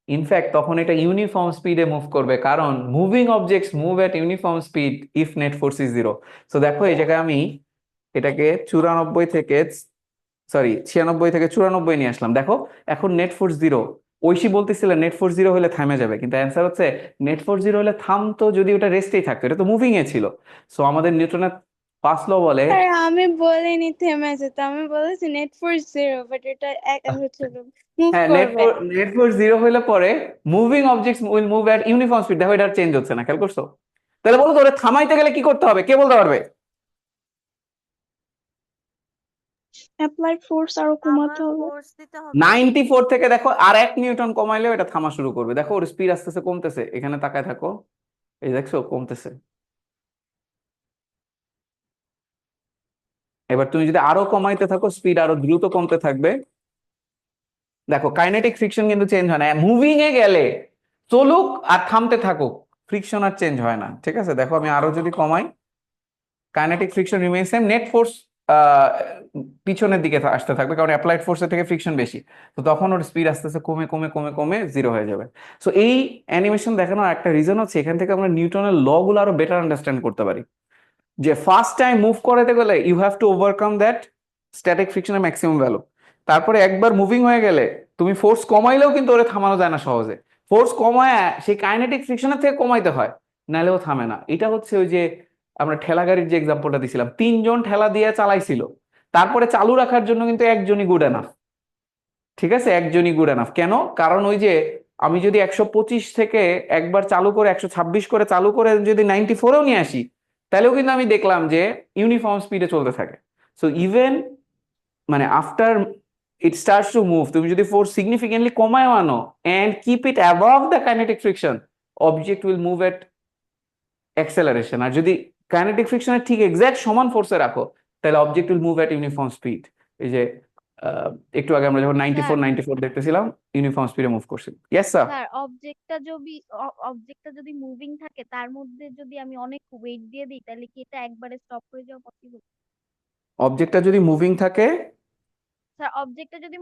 ইনফ্যাক্ট তখন এটা ইউনিফর্ম স্পিডে মুভ করবে, কারণ moving objects move at uniform speed if net force is 0। So দেখো এই জায়গায় আমি এটাকে 94 থেকে, সরি 96 থেকে 94 নিয়ে আসলাম। দেখো এখন নেট ফোর্স 0। ঐশী বলতেছিল নেট ফোর্স 0 হলে থামে যাবে, কিন্তু অ্যান্সার হচ্ছে নেট ফোর্স 0 হলে থামতো যদি ওটা রেস্টেই থাকতো, এটা তো মুভিং এ ছিল। সো আমাদের নিউটনের ফার্স্ট ল বলে, স্যার আমি বলিনি থেমে যেতে, আমি বলেছি নেট ফোর্স জিরো, বাট এটা হচ্ছে মুভ হ্যাঁ করবে। নেট ফোর্স 0 হলে পরে moving objects will move at uniform speed. দেখো এটা চেঞ্জ হচ্ছে না, খেয়াল করছো? তাহলে বলো তো ওটা থামাইতে গেলে কি করতে হবে, কে বলতে পারবে? অ্যাপ্লাইড ফোর্স আরো কমাতে আবার হবে। ফোর্স দিতে হবে। 94 থেকে দেখো আর 1 নিউটন কমাইলেও এটা থামা শুরু করবে। দেখো ওর স্পিড আস্তে আস্তে কমতেছে, এখানে তাকায় থাকো, এই দেখছো কমতেছে। এবার তুমি যদি আরো কমাইতে থাকো, স্পিড আরো দ্রুত কমতে থাকবে। দেখো কাইনেটিক ফ্রিকশন কিন্তু চেঞ্জ হয় না, মুভিং এ গেলে চলুক আর থামতে থাকুক, ফ্রিকশন আর চেঞ্জ হয় না। ঠিক আছে, দেখো আমি আরো যদি কমাই, kinetic friction remain same, net force আহ, পিছনের দিকে আসতে থাকবে, কারণ অ্যাপ্লাইড ফোর্সের থেকে ফ্রিকশন বেশি। তো তখন ওর স্পিড আস্তে আস্তে কমে কমে কমে কমে জিরো হয়ে যাবে। সো এই অ্যানিমেশন দেখানোর একটা রিজন হচ্ছে এখান থেকে আমরা নিউটনের ল গুলো আরো বেটার আন্ডারস্ট্যান্ড করতে পারি। যে ফার্স্ট টাইম মুভ করাতে গেলে you have to overcome that static ফ্রিকশনের ম্যাক্সিমাম ভ্যালু। তারপরে একবার মুভিং হয়ে গেলে তুমি ফোর্স কমাইলেও কিন্তু ওরে থামানো যায় না সহজে। ফোর্স কমায় সেই কাইনেটিক ফ্রিকশনের থেকে কমাইতে হয়, নাহলেও থামে না। এটা হচ্ছে ওই যে আমরা ঠেলা গাড়ির যে এক্সাম্পলটা দিছিলাম, 3 জন ঠেলা দিয়ে চালাইছিল, তারপরে চালু রাখার জন্য কিন্তু একজনই গুড এনাফ। ঠিক আছে, একজনই গুড এনাফ। কেন? কারণ ওই যে আমি যদি 125 থেকে একবার চালু করে 126 করে চালু করে যদি 94-এও নিয়ে আসি, তাহলেও কিন্তু আমি দেখলাম যে ইউনিফর্ম স্পিডে চলতে থাকে। সো ইভেন মানে after it starts to move, তুমি যদি ফোর্স সিগনিফিকেন্টলি কমায় আনো and keep it above the kinetic friction, object will move at acceleration. আর যদি কাইনেটিক ফ্রিকশনের ঠিক এক্সাক্ট সমান ফোর্সে রাখো, তাহলে object will move at uniform speed. এই যে একটু আগে আমরা যখন 94 দেখতেছিলাম, ইউনিফর্ম স্পিডে মুভ করছিল। Yes sir. স্যার অবজেক্টটা যদি মুভিং থাকে, তার মধ্যে যদি আমি অনেক ওয়েট দিয়ে দিই, তাহলে কি এটা একবারে স্টপ হয়ে যাওয়া পসিবল? অবজেক্টটা যদি মুভিং থাকে, স্যার অবজেক্টটা যদি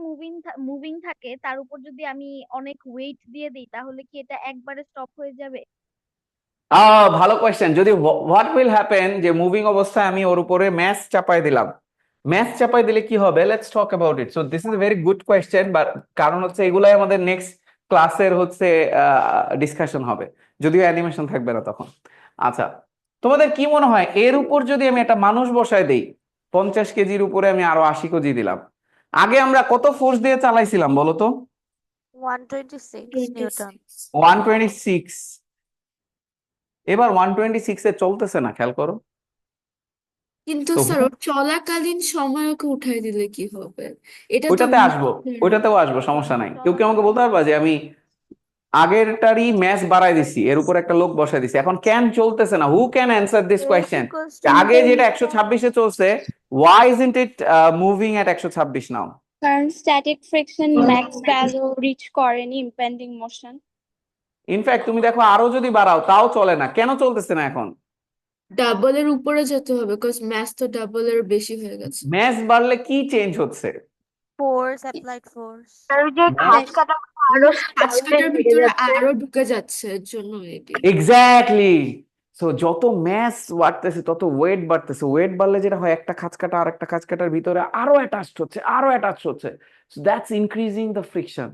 মুভিং থাকে, তার উপর যদি আমি অনেক ওয়েট দিয়ে দিই, তাহলে কি এটা একবারে স্টপ হয়ে যাবে? ভালো কোয়েশ্চেন। যদি হোয়াট উইল হ্যাপেন, যে মুভিং অবস্থায় আমি ওর উপরে ম্যাস চাপাই দিলাম, ম্যাস চাপাই দিলে কি হবে? Let's talk about it. So this is a very good question, but কারণ হচ্ছে এগুলাই আমাদের নেক্সট ক্লাসের হচ্ছে ডিসকাশন হবে, যদিও অ্যানিমেশন থাকবে না তখন। আচ্ছা, তোমাদের কি মনে হয় এর উপর যদি আমি একটা মানুষ বসায় দেই, 50 কেজির উপরে আমি আরো 80 কেজি দিলাম, আগে আমরা কত ফোর্স দিয়ে চালাইছিলাম বলো তো? 126 নিউটন। 126। এবার 126-এ চলতেছে না, খেয়াল করো। কিন্তু তো স্যার ওর চলাকালীন সময় ওকে উঠাই দিলে কি হবে? এটা তো ওইটাতে আসবো, ওইটাতেও আসবো, সমস্যা নাই। কেউ কি আমাকে বলতে পারবা যে আমি আগেরটারই ম্যাচ বাড়াই দিছি, এর উপর একটা লোক বসাই দিছি, এখন কেন চলতেছে না? Who can answer this question? আগে যেটা 126-এ চলছে, why isn't it moving at 126 now? কারণ static friction max value reach করেনি ইম্পেন্ডিং মোশন। ইনফ্যাক্ট তুমি দেখো আরো যদি বাড়াও তাও চলে না, কেন চলতেছে না এখন? ডাবলের উপরে যেতে হবে, বিকজ ম্যাথ তো ডাবলের বেশি হয়ে গেছে। ম্যাচ বাড়লে কি চেঞ্জ হচ্ছে? Force, applied force. আজকাটার ভিতরে আরো ঢুকে যাচ্ছে, এর জন্য এটি। এক্স্যাক্টলি। সো যত ম্যাস বাড়তেছে তত ওয়েট বাড়তেছে, ওয়েট বাড়লে যেটা হয়, একটা খাঁজ কাটা আর একটা খাঁজ কাটার ভিতরে আরো অ্যাটাচড হচ্ছে, আরো অ্যাটাচড হচ্ছে। So that's increasing the friction.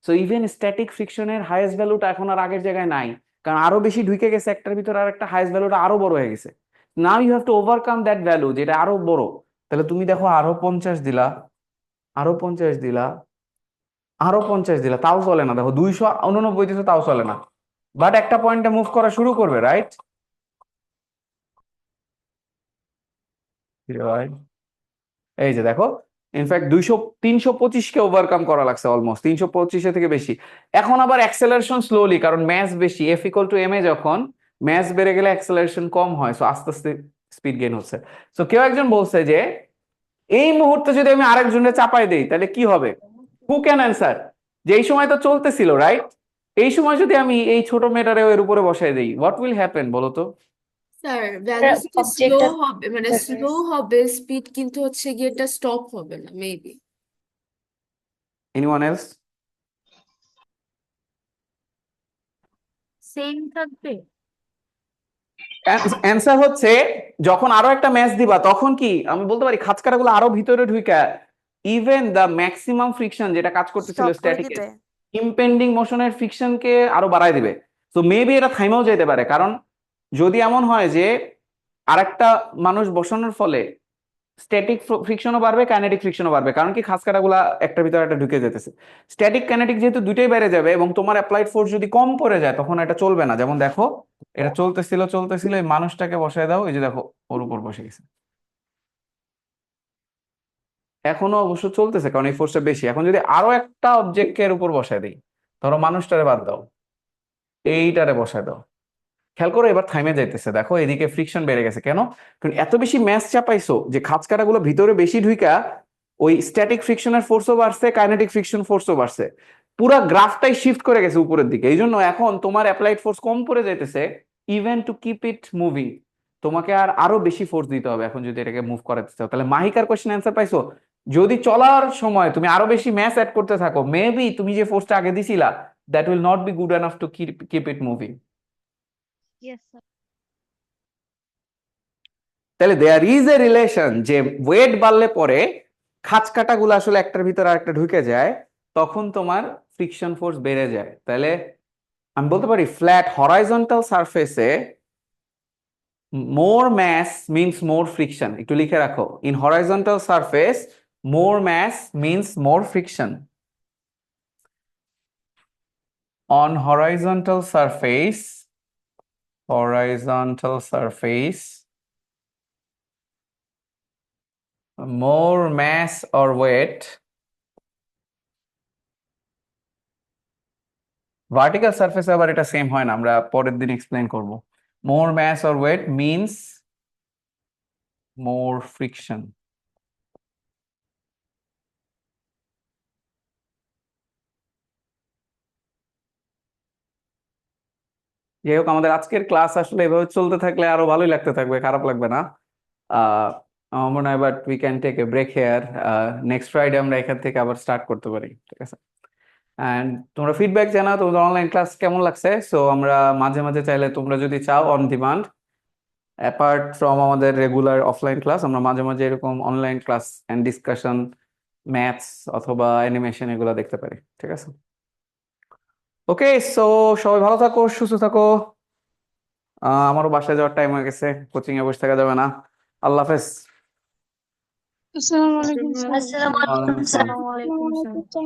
So even static ফ্রিকশনের হাইয়েস্ট ভ্যালুটা এখন আর আগের জায়গায় নাই, কারণ আরো বেশি ঢুকে গেছে একটার ভিতরে, আর একটা হাইয়েস্ট ভ্যালুটা আরো বড় হয়ে গেছে। Now you have to overcome that value, যেটা আরো বড়। তাহলে তুমি দেখো আরো 50 দিলা, আরো 50 দিলা, আরো 50 দিলা, তাও চলে না। দেখো 289 দিতে, তাও চলে না। বাট একটা পয়েন্টে মুভ করা শুরু করবে, রাইট? এই যে দেখো, ইনফ্যাক্ট 325-কে ওভারকাম করা লাগছে, অলমোস্ট 325-এর থেকে বেশি। এখন আবার অ্যাক্সেলারেশন স্লোলি, কারণ ম্যাস বেশি, এফ ইকুয়াল টু এম এ যখন ম্যাস বেড়ে গেলে অ্যাক্সেলারেশন কম হয়, সো আস্তে আস্তে স্পিড গেইন হচ্ছে। সো কেউ একজন বলছে যে এই মুহূর্তে যদি আমি আরেকজনের চাপাই দেই তাহলে কি হবে? হু ক্যান অ্যান্সার? যে এই সময় তো চলতেছিল, রাইট? এই সময় যদি আমি এই ছোট মেয়েটারে এর উপরে বসাই দেই, হোয়াট উইল হ্যাপেন বলো তো? স্যার ভ্যালোসিটি স্লো object হবে, মানে স্লো হবে স্পিড, কিন্তু হচ্ছে গিয়ে এটা স্টপ হবে না মেবি। Anyone else? সেম থাকবে। অ্যান্সার হচ্ছে যখন আরো একটা ম্যাচ দিবা, তখন কি আমি বলতে পারি খাঁজকাটা গুলো আরো ভিতরে ঢুইকা ইভেন দা ম্যাক্সিমাম ফ্রিকশন যেটা কাজ করতেছিল স্টপ করে স্ট্যাটিক দিবে। ইম্পেন্ডিং মোশনের ফ্রিকশনকে আরো বাড়ায় দিবে। তো মেবি এটা থাইমাও যেতে পারে, কারণ যদি এমন হয় যে আরেকটা মানুষ বসানোর ফলে স্ট্যাটিক ফ্রিকশনও বাড়বে, কাইনেটিক ফ্রিকশনও বাড়বে, কারণ কি খাঁজ কাটাগুলা একটার ভিতরে একটা ঢুকে যেতেছে। স্ট্যাটিক কাইনেটিক যেহেতু দুইটাই বেড়ে যাবে, এবং তোমার অ্যাপ্লাইড ফোর্স যদি কম পড়ে যায়, তখন এটা চলবে না। যেমন দেখো, এটা চলতেছিল চলতেছিল, এই মানুষটাকে বসায় দাও, এই যে দেখো ওর উপর বসে গেছে। এখনো অবশ্য চলতেছে, কারণ এই ফোর্সটা বেশি। এখন যদি আরো একটা অবজেক্টকে এর উপর বসায় দিই, ধরো মানুষটারে বাদ দাও, এইটারে বসায় দাও, খেয়াল করো এবার থাইমে যাইতেছে। দেখো এদিকে ফ্রিকশন বেড়ে গেছে, কেন? কারণ এত বেশি ম্যাস চাপাইছো যে খাঁজ কাটাগুলো ভিতরে বেশি ঢুইকা ওই স্ট্যাটিক ফ্রিকশনের ফোর্সও বাড়ছে, কাইনেটিক ফ্রিকশন ফোর্সও বাড়ছে, পুরা গ্রাফটাই শিফট করে গেছে উপরের দিকে। এই জন্য এখন তোমার অ্যাপ্লাইড ফোর্স কম পড়ে যাইতেছে, even to keep it moving. তোমাকে আরো বেশি ফোর্স দিতে হবে এখন যদি এটাকে মুভ করাতে চাও। তাহলে মাহিকার কোশ্চেন অ্যান্সার পাইছো। যদি চলার সময় তুমি আরো বেশি ম্যাথ অ্যাড করতে থাকো, মেবি তুমি যে ফোর্সটা আগে দিছিলা that will not be good enough to keep it moving. Yes sir. তাহলে দেয়ার ইজ এ রিলেশন যে ওয়েট বাড়লে পরে খাঁজ কাঁটাগুলো আসলে একটার ভিতরে আরেকটা ঢুকে যায়, তখন তোমার ফ্রিকশন ফোর্স বেড়ে যায়। তাহলে আমি বলতে পারি ফ্ল্যাট হরাইজন্টাল সারফেসে more mass means more friction. একটু লিখে রাখো, in horizontal surface more mass means more friction. On horizontal surface more mass or weight, vertical সারফেসে আবার এটা সেম হয় না, আমরা পরের দিন এক্সপ্লেইন করব। more mass or weight means more friction. যাই হোক, আমাদের আজকের ক্লাস আসলে এভাবে চলতে থাকলে আরো ভালোই লাগতে থাকবে, খারাপ লাগবে না। আমার মনে হয়, but we can take a break here. Next Friday আমরা এখান থেকে আবার স্টার্ট করতে পারি, ঠিক আছে? অ্যান্ড তোমরা ফিডব্যাক জানাও তোমাদের অনলাইন ক্লাস কেমন লাগছে। সো আমরা মাঝে মাঝে চাইলে, তোমরা যদি চাও অন ডিমান্ড, অ্যাপার্ট ফ্রম আমাদের রেগুলার অফলাইন ক্লাস, আমরা মাঝে মাঝে এরকম online class and discussion, maths অথবা অ্যানিমেশন এগুলো দেখতে পারি, ঠিক আছে? ওকে, সো সবাই ভালো থাকো, সুস্থ থাকো। আমারও বাসায় যাওয়ার টাইম হয়ে গেছে, কোচিং এ বসে থাকা যাবে না। আল্লাহ হাফেজ। আসসালামু আলাইকুম স্যার। আসসালামু আলাইকুম স্যার। আসসালামু আলাইকুম স্যার।